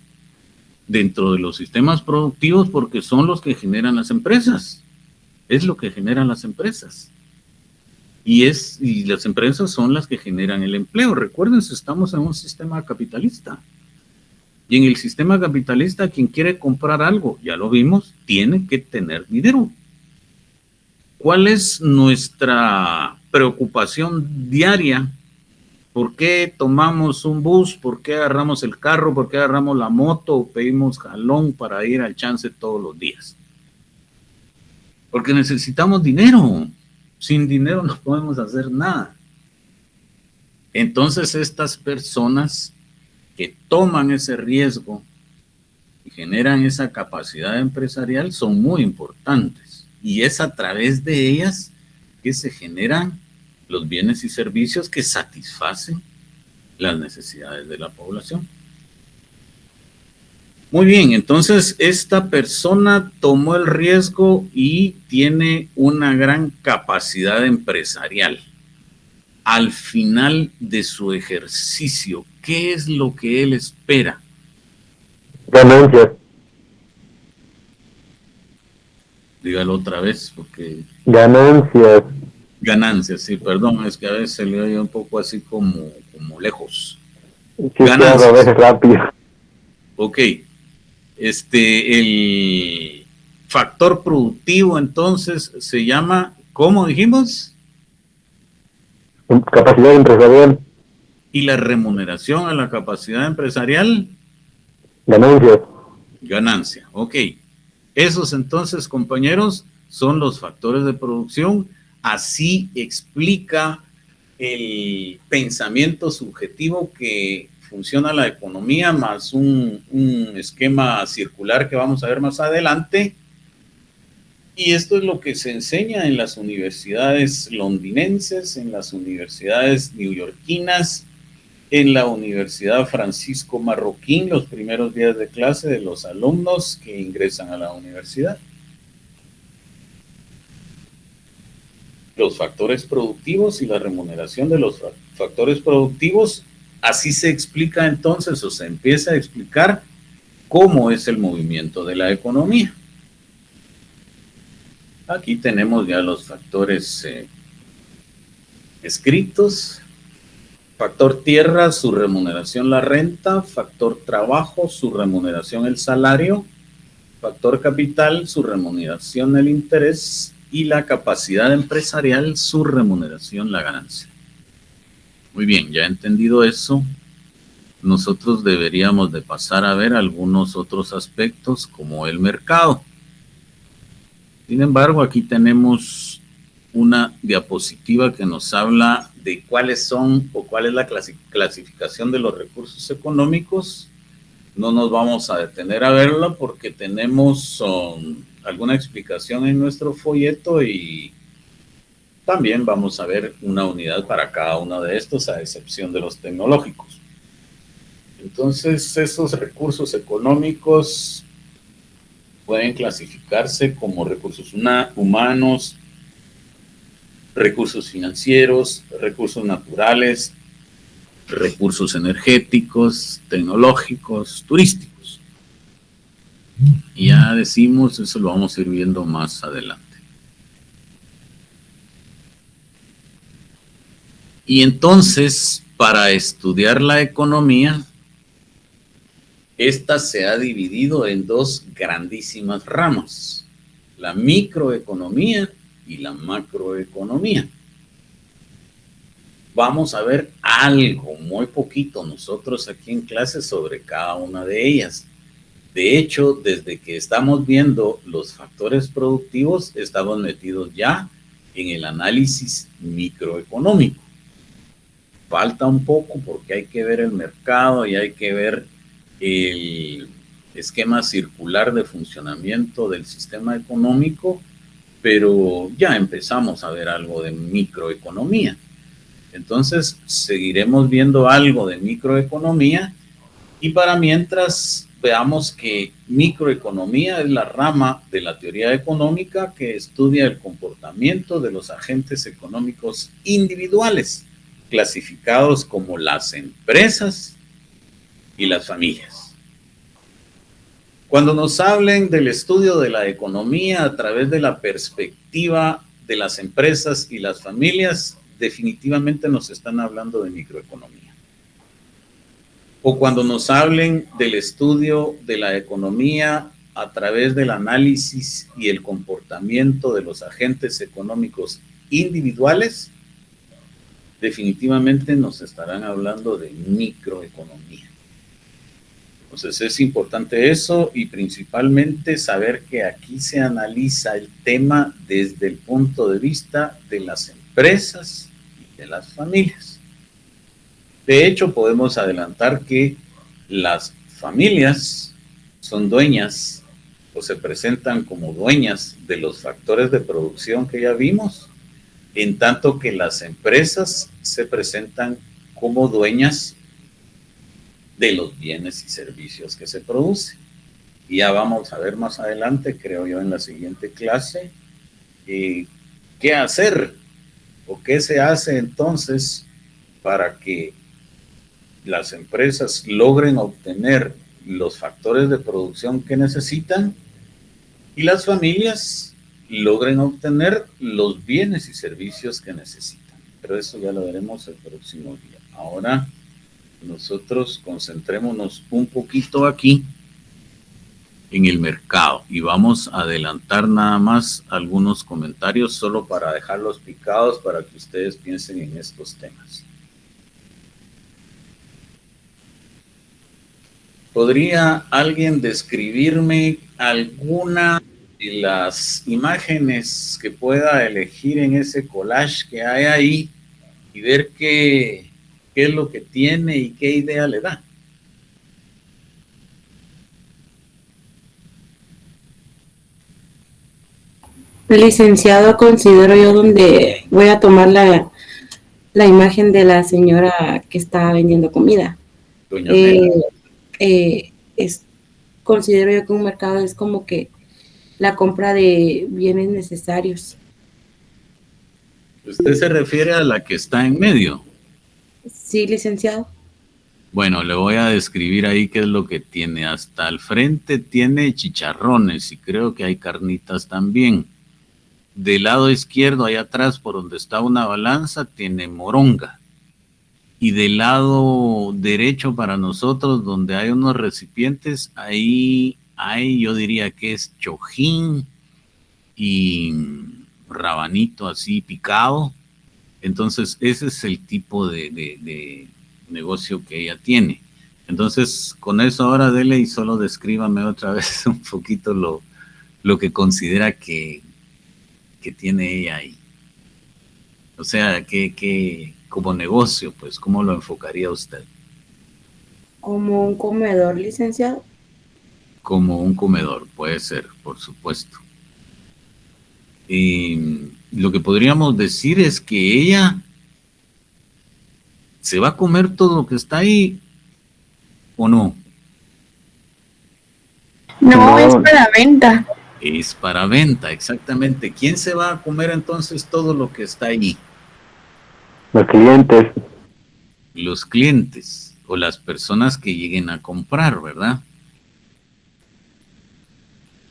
dentro de los sistemas productivos porque son los que generan las empresas. Es lo que generan las empresas. Y las empresas son las que generan el empleo. Recuerden, estamos en un sistema capitalista. Y en el sistema capitalista, quien quiere comprar algo, ya lo vimos, tiene que tener dinero. ¿Cuál es nuestra preocupación diaria? ¿Por qué tomamos un bus? ¿Por qué agarramos el carro? ¿Por qué agarramos la moto o pedimos jalón para ir al chance todos los días? Porque necesitamos dinero. Sin dinero no podemos hacer nada. Entonces estas personas que toman ese riesgo y generan esa capacidad empresarial son muy importantes. Y es a través de ellas que se generan los bienes y servicios que satisfacen las necesidades de la población. Muy bien, entonces esta persona tomó el riesgo y tiene una gran capacidad empresarial. Al final de su ejercicio, ¿qué es lo que él espera? Ganancias. Dígalo otra vez, porque Ganancias. ganancias, sí, perdón, es que a veces se le oye un poco así como lejos. Sí, claro, a Ganancias. veces rápido. Ok. El factor productivo entonces se llama, ¿cómo dijimos? Capacidad empresarial. Y la remuneración a la capacidad empresarial, Ganancias. ganancia. Ok. Esos entonces, compañeros, son los factores de producción. Así explica el pensamiento subjetivo que funciona la economía, más un esquema circular que vamos a ver más adelante. Y esto es lo que se enseña en las universidades londinenses, en las universidades neoyorquinas, en la Universidad Francisco Marroquín, los primeros días de clase de los alumnos que ingresan a la universidad. Los factores productivos y la remuneración de los factores productivos, así se explica entonces, o se empieza a explicar cómo es el movimiento de la economía. Aquí tenemos ya los factores escritos. Factor tierra, su remuneración la renta. Factor trabajo, su remuneración el salario. Factor capital, su remuneración el interés. Y la capacidad empresarial, su remuneración la ganancia. Muy bien, ya entendido eso, nosotros deberíamos de pasar a ver algunos otros aspectos como el mercado. Sin embargo, aquí tenemos una diapositiva que nos habla de cuáles son o cuál es la clasificación de los recursos económicos. No nos vamos a detener a verla porque tenemos alguna explicación en nuestro folleto y también vamos a ver una unidad para cada uno de estos, a excepción de los tecnológicos. Entonces, esos recursos económicos pueden clasificarse como recursos humanos, recursos financieros, recursos naturales, recursos energéticos, tecnológicos, turísticos. Y ya decimos, eso lo vamos a ir viendo más adelante. Y entonces, para estudiar la economía, esta se ha dividido en dos grandísimas ramas, la microeconomía y la macroeconomía. Vamos a ver algo, muy poquito, nosotros aquí en clase sobre cada una de ellas. De hecho, desde que estamos viendo los factores productivos, estamos metidos ya en el análisis microeconómico. Falta un poco porque hay que ver el mercado y hay que ver el esquema circular de funcionamiento del sistema económico, pero ya empezamos a ver algo de microeconomía. Entonces, seguiremos viendo algo de microeconomía y para mientras veamos que microeconomía es la rama de la teoría económica que estudia el comportamiento de los agentes económicos individuales, clasificados como las empresas y las familias. Cuando nos hablen del estudio de la economía a través de la perspectiva de las empresas y las familias, definitivamente nos están hablando de microeconomía. O cuando nos hablen del estudio de la economía a través del análisis y el comportamiento de los agentes económicos individuales, definitivamente nos estarán hablando de microeconomía. Entonces es importante eso y principalmente saber que aquí se analiza el tema desde el punto de vista de las empresas y de las familias. De hecho, podemos adelantar que las familias son dueñas o se presentan como dueñas de los factores de producción que ya vimos, en tanto que las empresas se presentan como dueñas de los bienes y servicios que se producen. Y ya vamos a ver más adelante, creo yo, en la siguiente clase, qué hacer o qué se hace entonces para que las empresas logren obtener los factores de producción que necesitan y las familias logren obtener los bienes y servicios que necesitan. Pero eso ya lo veremos el próximo día. Ahora nosotros concentrémonos un poquito aquí en el mercado y vamos a adelantar nada más algunos comentarios solo para dejarlos picados para que ustedes piensen en estos temas. ¿Podría alguien describirme alguna de las imágenes que pueda elegir en ese collage que hay ahí y ver qué es lo que tiene y qué idea le da? Licenciado, considero yo donde voy a tomar la imagen de la señora que está vendiendo comida. Doña Mela. Considero yo que un mercado es como que la compra de bienes necesarios. ¿Usted se refiere a la que está en medio? Sí, licenciado. Bueno, le voy a describir ahí qué es lo que tiene. Hasta el frente tiene chicharrones y creo que hay carnitas también. Del lado izquierdo, ahí atrás, por donde está una balanza, tiene moronga. Y del lado derecho para nosotros, donde hay unos recipientes, ahí hay, yo diría que es chojín y rabanito así picado. Entonces, ese es el tipo de negocio que ella tiene. Entonces, con eso ahora dele y solo descríbame otra vez un poquito lo que considera que tiene ella ahí. O sea, que como negocio, pues, ¿cómo lo enfocaría usted? Como un comedor, licenciado. Como un comedor, puede ser, por supuesto. Lo que podríamos decir es que ella se va a comer todo lo que está ahí, ¿o no? No, es para venta. Es para venta, exactamente. ¿Quién se va a comer entonces todo lo que está ahí? Los clientes. Los clientes o las personas que lleguen a comprar, ¿verdad?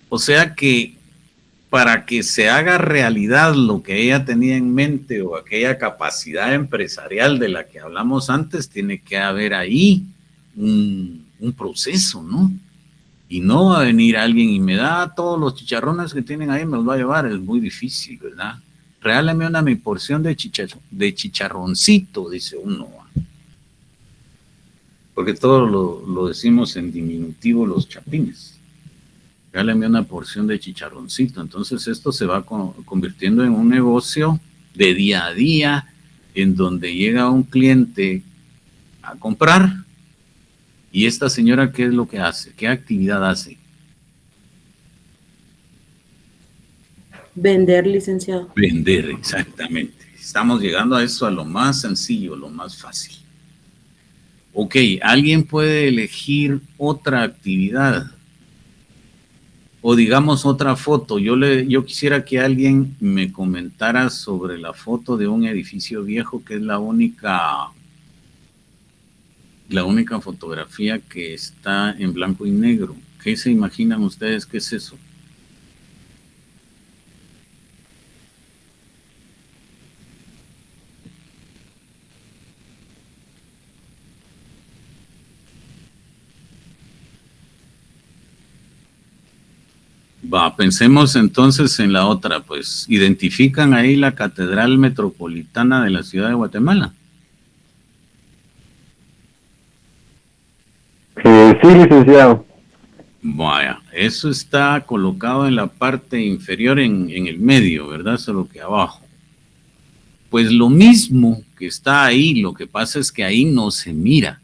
O sea que para que se haga realidad lo que ella tenía en mente o aquella capacidad empresarial de la que hablamos antes, tiene que haber ahí un proceso, ¿no? Y no va a venir alguien y me da todos los chicharrones que tienen ahí, me los va a llevar, es muy difícil, ¿verdad? Regálame mi porción de chicharroncito, dice uno. Porque todo lo decimos en diminutivo los chapines. Regálame una porción de chicharroncito. Entonces esto se va convirtiendo en un negocio de día a día, en donde llega un cliente a comprar. ¿Y esta señora qué es lo que hace? ¿Qué actividad hace? Vender, licenciado. Vender, exactamente. Estamos llegando a eso, a lo más sencillo, lo más fácil. Ok, ¿alguien puede elegir otra actividad? O digamos otra foto. Yo quisiera que alguien me comentara sobre la foto de un edificio viejo, que es la única fotografía que está en blanco y negro. ¿Qué se imaginan ustedes que es eso? Pensemos entonces en la otra, pues, ¿identifican ahí la Catedral Metropolitana de la Ciudad de Guatemala? Sí, licenciado. Vaya, eso está colocado en la parte inferior en el medio, ¿verdad? Solo que abajo. Pues lo mismo que está ahí, lo que pasa es que ahí no se mira.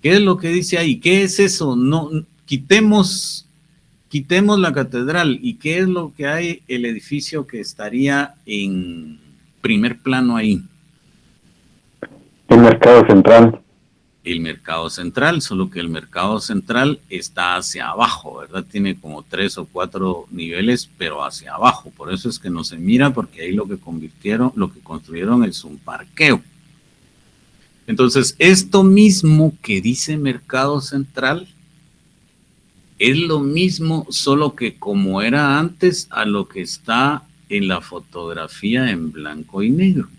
¿Qué es lo que dice ahí? ¿Qué es eso? No, quitemos la catedral. ¿Y qué es lo que hay? El edificio que estaría en primer plano ahí. El mercado central. el mercado central, solo que el mercado central está hacia abajo, ¿verdad? Tiene como 3 o 4 niveles, pero hacia abajo. Por eso es que no se mira, porque ahí lo que construyeron es un parqueo. Entonces, esto mismo que dice mercado central es lo mismo, solo que como era antes a lo que está en la fotografía en blanco y negro.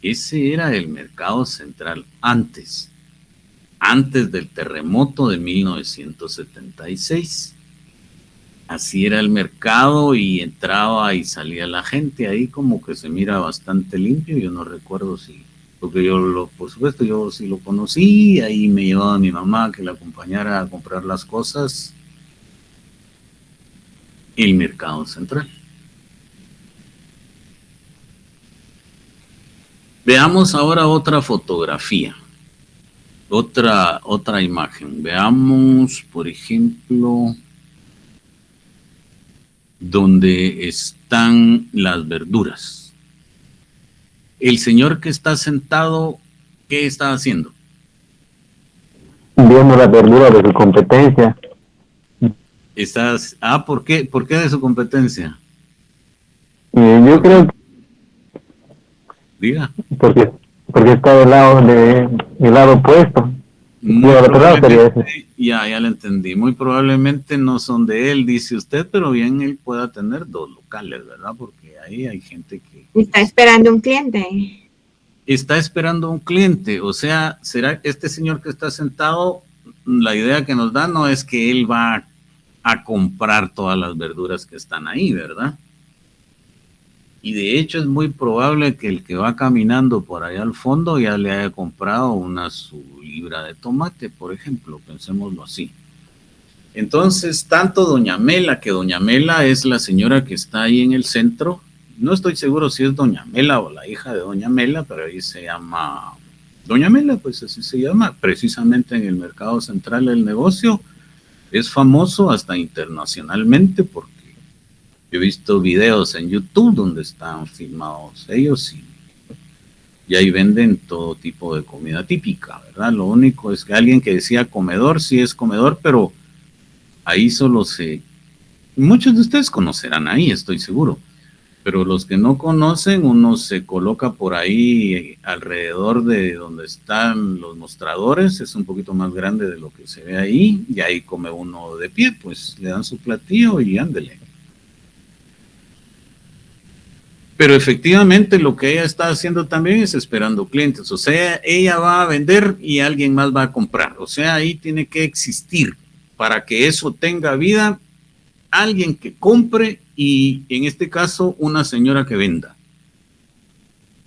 Ese era el mercado central antes del terremoto de 1976. Así era el mercado y entraba y salía la gente ahí, como que se mira bastante limpio. Yo no recuerdo si, porque por supuesto, yo sí lo conocí, ahí me llevaba mi mamá que la acompañara a comprar las cosas. El mercado central. Veamos ahora otra fotografía, otra imagen. Veamos, por ejemplo, donde están las verduras. El señor que está sentado, ¿qué está haciendo? Viendo la verdura de su competencia. ¿Por qué? ¿Por qué de su competencia? Yo creo que Diga. porque está del lado opuesto. Ya lo entendí. Muy probablemente no son de él, dice usted, pero bien él pueda tener 2 locales, ¿verdad? Porque ahí hay gente que Está esperando un cliente. está esperando un cliente. O sea, será este señor que está sentado, la idea que nos da no es que él va a comprar todas las verduras que están ahí, ¿verdad? Y de hecho es muy probable que el que va caminando por allá al fondo ya le haya comprado su libra de tomate, por ejemplo, pensémoslo así. Entonces, tanto doña Mela, que doña Mela es la señora que está ahí en el centro, no estoy seguro si es doña Mela o la hija de doña Mela, pero ahí se llama doña Mela, pues así se llama, precisamente en el mercado central del negocio. Es famoso hasta internacionalmente porque he visto videos en YouTube donde están filmados ellos y ahí venden todo tipo de comida típica, ¿verdad? Lo único es que alguien que decía comedor, sí es comedor, pero ahí muchos de ustedes conocerán ahí, estoy seguro, pero los que no conocen, uno se coloca por ahí alrededor de donde están los mostradores, es un poquito más grande de lo que se ve ahí, y ahí come uno de pie, pues le dan su platillo y ándele. Pero efectivamente lo que ella está haciendo también es esperando clientes. O sea, ella va a vender y alguien más va a comprar. O sea, ahí tiene que existir para que eso tenga vida alguien que compre y en este caso una señora que venda.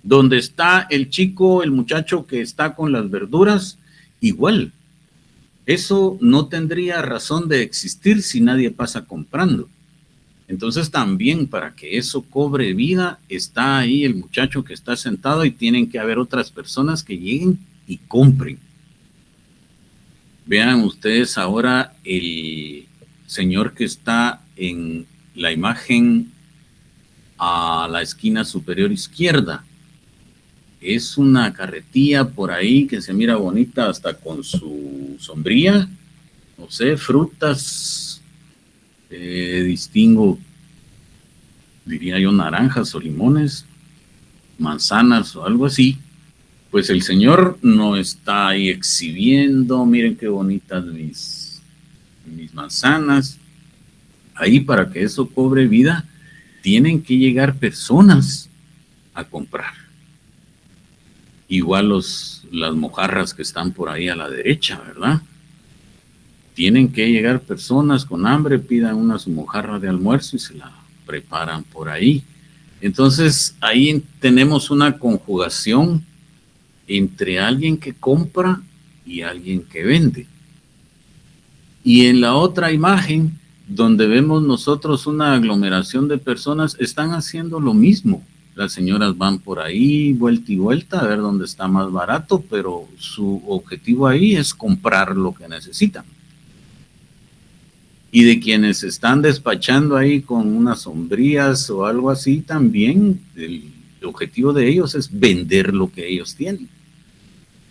Donde está el chico, el muchacho que está con las verduras, igual. Eso no tendría razón de existir si nadie pasa comprando. Entonces también para que eso cobre vida, está ahí el muchacho que está sentado y tienen que haber otras personas que lleguen y compren. Vean ustedes ahora el señor que está en la imagen a la esquina superior izquierda. Es una carretilla por ahí que se mira bonita hasta con su sombrilla. No sé, frutas. Distingo, diría yo, naranjas o limones, manzanas o algo así. Pues el señor no está ahí exhibiendo, miren qué bonitas mis manzanas. Ahí para que eso cobre vida, tienen que llegar personas a comprar. Igual las mojarras que están por ahí a la derecha, ¿verdad? Tienen que llegar personas con hambre, pidan su mojarra de almuerzo y se la preparan por ahí. Entonces, ahí tenemos una conjugación entre alguien que compra y alguien que vende. Y en la otra imagen, donde vemos nosotros una aglomeración de personas, están haciendo lo mismo. Las señoras van por ahí, vuelta y vuelta, a ver dónde está más barato, pero su objetivo ahí es comprar lo que necesitan. Y de quienes están despachando ahí con unas sombrillas o algo así, también el objetivo de ellos es vender lo que ellos tienen.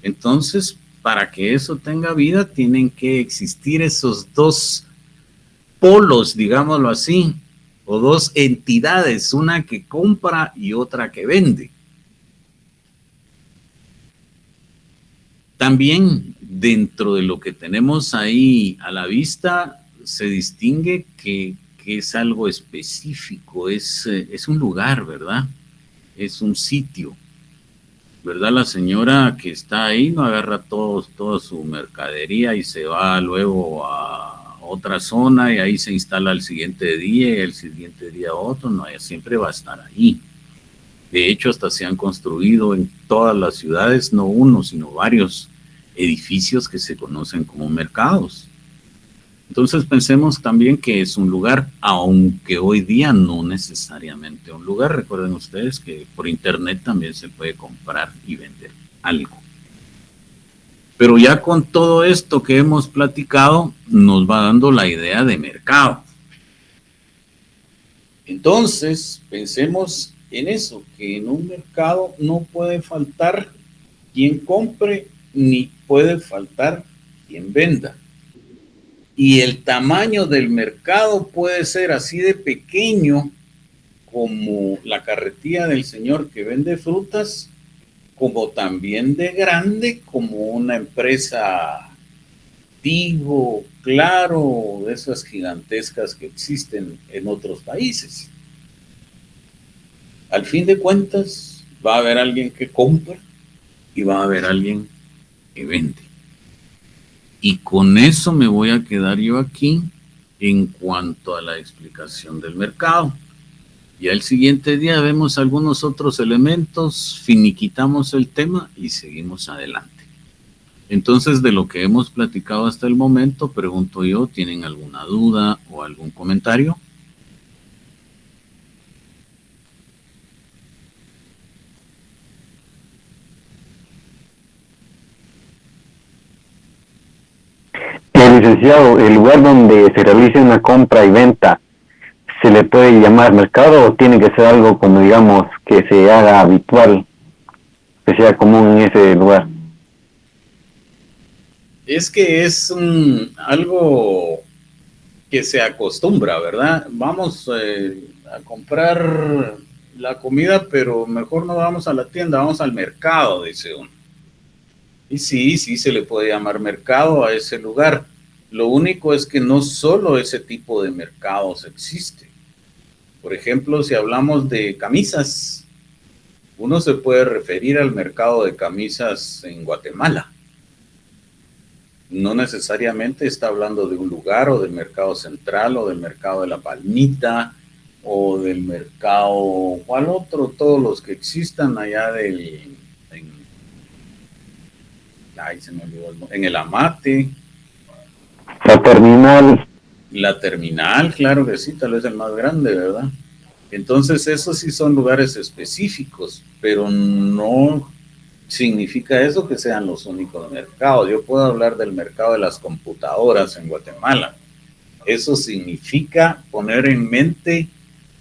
Entonces, para que eso tenga vida, tienen que existir esos dos polos, digámoslo así, o dos entidades, una que compra y otra que vende. También dentro de lo que tenemos ahí a la vista, se distingue que es algo específico, es un lugar, ¿verdad? Es un sitio, ¿verdad? La señora que está ahí no agarra toda su mercadería y se va luego a otra zona y ahí se instala el siguiente día y el siguiente día otro, no, ella siempre va a estar ahí. De hecho, hasta se han construido en todas las ciudades, no uno, sino varios edificios que se conocen como mercados. Entonces pensemos también que es un lugar, aunque hoy día no necesariamente un lugar. Recuerden ustedes que por internet también se puede comprar y vender algo. Pero ya con todo esto que hemos platicado, nos va dando la idea de mercado. Entonces, pensemos en eso, que en un mercado no puede faltar quien compre, ni puede faltar quien venda. Y el tamaño del mercado puede ser así de pequeño como la carretilla del señor que vende frutas, como también de grande como una empresa Tigo, Claro, de esas gigantescas que existen en otros países. Al fin de cuentas, va a haber alguien que compra y va a haber alguien que vende. Y con eso me voy a quedar yo aquí en cuanto a la explicación del mercado. Ya el siguiente día vemos algunos otros elementos, finiquitamos el tema y seguimos adelante. Entonces, de lo que hemos platicado hasta el momento, pregunto yo, ¿tienen alguna duda o algún comentario? Licenciado, ¿el lugar donde se realice una compra y venta se le puede llamar mercado o tiene que ser algo como, digamos, que se haga habitual, que sea común en ese lugar? Es que es algo que se acostumbra, ¿verdad? Vamos a comprar la comida, pero mejor no vamos a la tienda, vamos al mercado, dice uno. Y sí se le puede llamar mercado a ese lugar. Lo único es que no solo ese tipo de mercados existe. Por ejemplo, si hablamos de camisas, uno se puede referir al mercado de camisas en Guatemala. No necesariamente está hablando de un lugar o del mercado central o del mercado de la Palmita o del mercado, ¿cuál otro? Todos los que existan allá en el Amate. La terminal, claro que sí, tal vez el más grande, ¿verdad? Entonces esos sí son lugares específicos, pero no significa eso que sean los únicos mercados. Yo puedo hablar del mercado de las computadoras en Guatemala. Eso significa poner en mente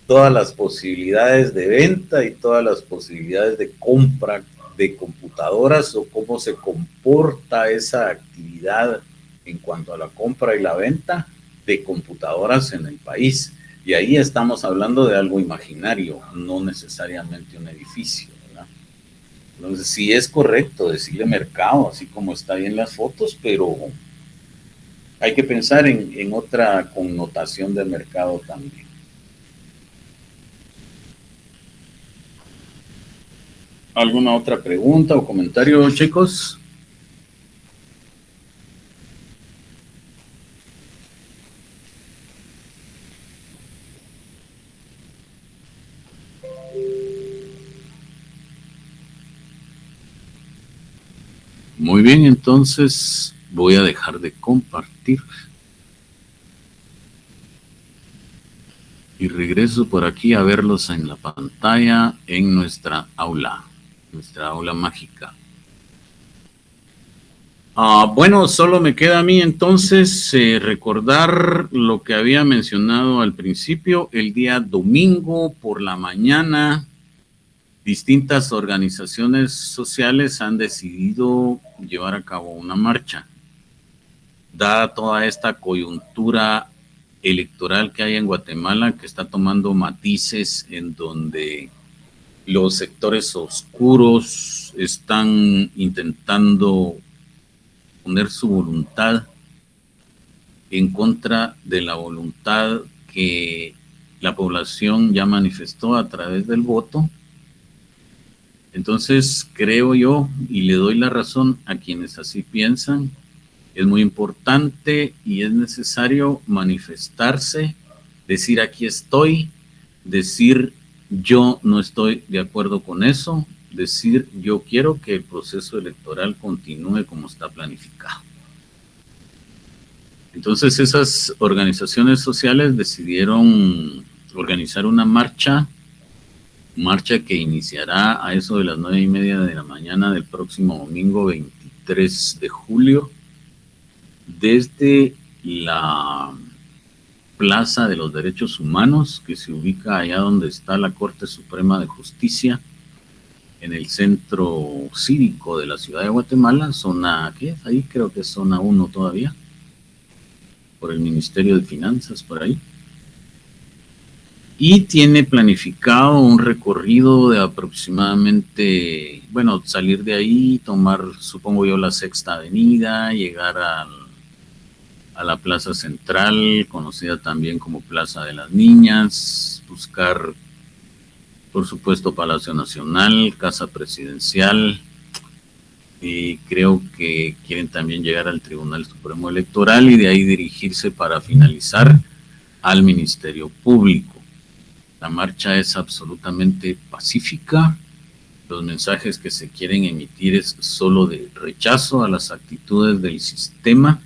todas las posibilidades de venta y todas las posibilidades de compra de computadoras o cómo se comporta esa actividad en cuanto a la compra y la venta de computadoras en el país. Y ahí estamos hablando de algo imaginario, no necesariamente un edificio, ¿verdad? Entonces sí es correcto decirle mercado, así como está ahí en las fotos, pero hay que pensar en otra connotación de mercado también. ¿Alguna otra pregunta o comentario, chicos? Muy bien, entonces voy a dejar de compartir. Y regreso por aquí a verlos en la pantalla en nuestra aula mágica. Bueno, solo me queda a mí entonces recordar lo que había mencionado al principio. El día domingo por la mañana distintas organizaciones sociales han decidido llevar a cabo una marcha. Dada toda esta coyuntura electoral que hay en Guatemala, que está tomando matices en donde los sectores oscuros están intentando poner su voluntad en contra de la voluntad que la población ya manifestó a través del voto. Entonces, creo yo, y le doy la razón a quienes así piensan, es muy importante y es necesario manifestarse, decir aquí estoy, decir yo no estoy de acuerdo con eso, decir yo quiero que el proceso electoral continúe como está planificado. Entonces esas organizaciones sociales decidieron organizar una marcha que iniciará a eso de las 9:30 de la mañana del próximo domingo 23 de julio desde la Plaza de los Derechos Humanos, que se ubica allá donde está la Corte Suprema de Justicia, en el centro cívico de la ciudad de Guatemala, zona, ¿qué es? Ahí creo que es zona 1 todavía, por el Ministerio de Finanzas, por ahí. Y tiene planificado un recorrido de aproximadamente, bueno, salir de ahí, tomar, supongo yo, la Sexta Avenida, llegar a la Plaza Central, conocida también como Plaza de las Niñas, buscar, por supuesto, Palacio Nacional, Casa Presidencial, y creo que quieren también llegar al Tribunal Supremo Electoral y de ahí dirigirse para finalizar al Ministerio Público. La marcha es absolutamente pacífica. Los mensajes que se quieren emitir es solo de rechazo a las actitudes del sistema.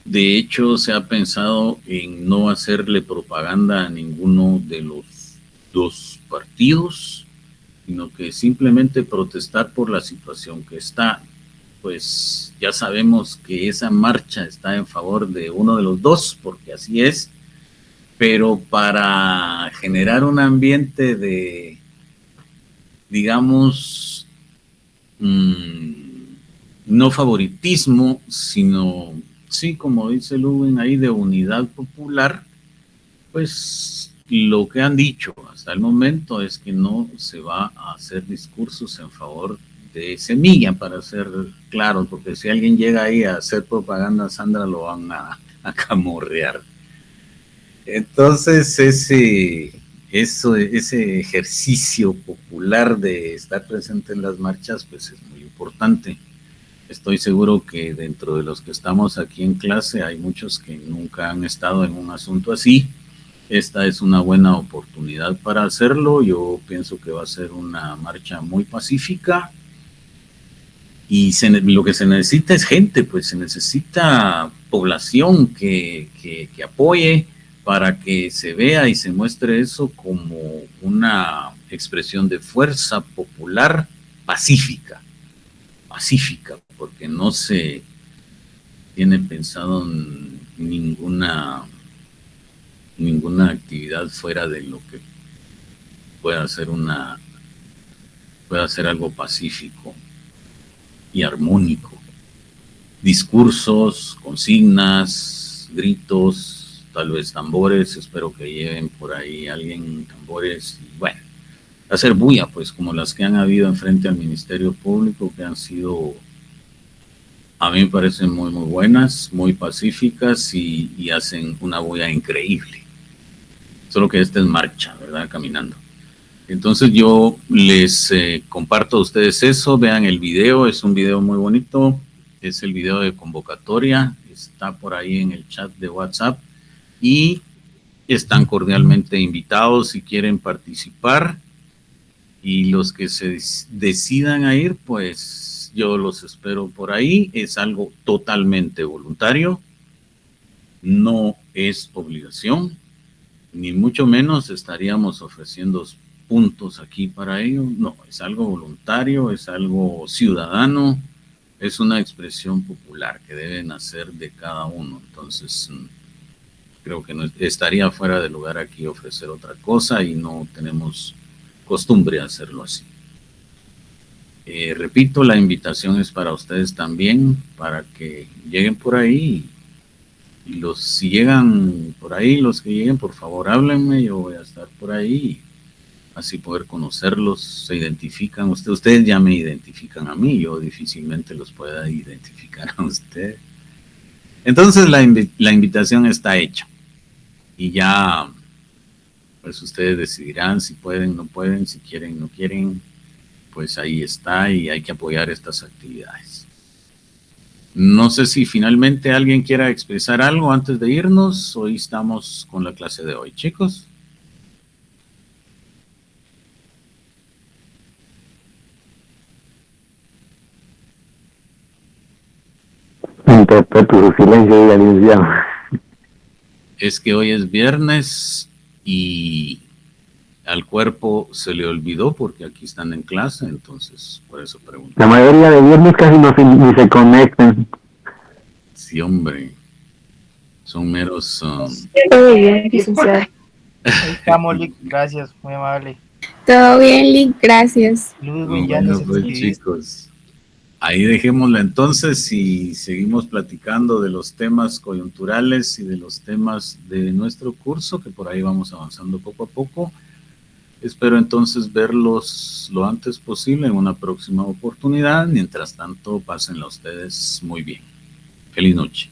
De hecho, se ha pensado en no hacerle propaganda a ninguno de los dos partidos, sino que simplemente protestar por la situación que está. Pues ya sabemos que esa marcha está en favor de uno de los dos, porque así es, pero para generar un ambiente de, digamos, no favoritismo, sino, sí, como dice Lubin ahí, de unidad popular, pues lo que han dicho hasta el momento es que no se va a hacer discursos en favor de Semilla, para ser claro, porque si alguien llega ahí a hacer propaganda, Sandra, lo van a camorrear. Entonces ese ejercicio popular de estar presente en las marchas, pues es muy importante. Estoy seguro que dentro de los que estamos aquí en clase hay muchos que nunca han estado en un asunto así. Esta es una buena oportunidad para hacerlo. Yo pienso que va a ser una marcha muy pacífica y lo que se necesita es gente, pues se necesita población que apoye para que se vea y se muestre eso como una expresión de fuerza popular pacífica, porque no se tiene pensado en ninguna actividad fuera de lo que pueda ser algo pacífico y armónico. Discursos, consignas, gritos, tal vez tambores, espero que lleven por ahí alguien tambores, y bueno, hacer bulla, pues, como las que han habido enfrente al Ministerio Público, que han sido, a mí me parecen muy, muy buenas, muy pacíficas y hacen una bulla increíble. Solo que esta es marcha, ¿verdad? Caminando. Entonces yo les comparto a ustedes eso, vean el video, es un video muy bonito, es el video de convocatoria, está por ahí en el chat de WhatsApp y están cordialmente invitados si quieren participar, y los que se decidan a ir, pues yo los espero por ahí. Es algo totalmente voluntario, no es obligación, ni mucho menos estaríamos ofreciendo puntos aquí para ello. No, es algo voluntario, es algo ciudadano, es una expresión popular que debe nacer de cada uno. Entonces, creo que no estaría fuera de lugar aquí ofrecer otra cosa y no tenemos costumbre de hacerlo así. Repito, la invitación es para ustedes también, para que lleguen por ahí. Y si llegan por ahí, los que lleguen, por favor háblenme, yo voy a estar por ahí, así poder conocerlos, se identifican, ustedes ya me identifican a mí, yo difícilmente los pueda identificar a ustedes. Entonces la invitación está hecha, y ya, pues ustedes decidirán si pueden, no pueden, si quieren, no quieren, pues ahí está, y hay que apoyar estas actividades. No sé si finalmente alguien quiera expresar algo antes de irnos. Hoy estamos con la clase de hoy, chicos. Interpreto su silencio, ya licenciado. Es que hoy es viernes y al cuerpo se le olvidó porque aquí están en clase, entonces por eso pregunto. La mayoría de viernes casi ni se conectan. Sí, hombre. Son meros... Todo bien, licenciado. Ahí estamos, Lick. Gracias, muy amable. Todo bien, Lick, gracias. Ludwig, ya nos pues, escribiste. chicos, ahí dejémosla entonces y seguimos platicando de los temas coyunturales y de los temas de nuestro curso, que por ahí vamos avanzando poco a poco. Espero entonces verlos lo antes posible en una próxima oportunidad. Mientras tanto, pásenla ustedes muy bien. Feliz noche.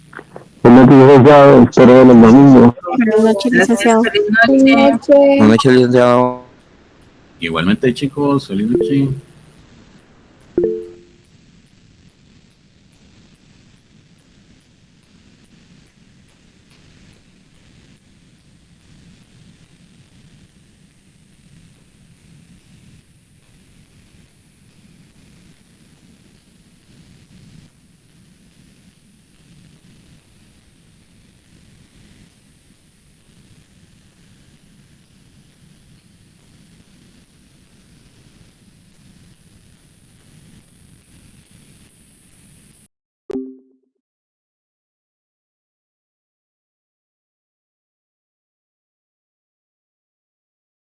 Feliz noche, licenciado. Espero verlo el domingo. Buenas noches, licenciado. Feliz noche. Buenas noches, licenciado. Igualmente, chicos, feliz noche.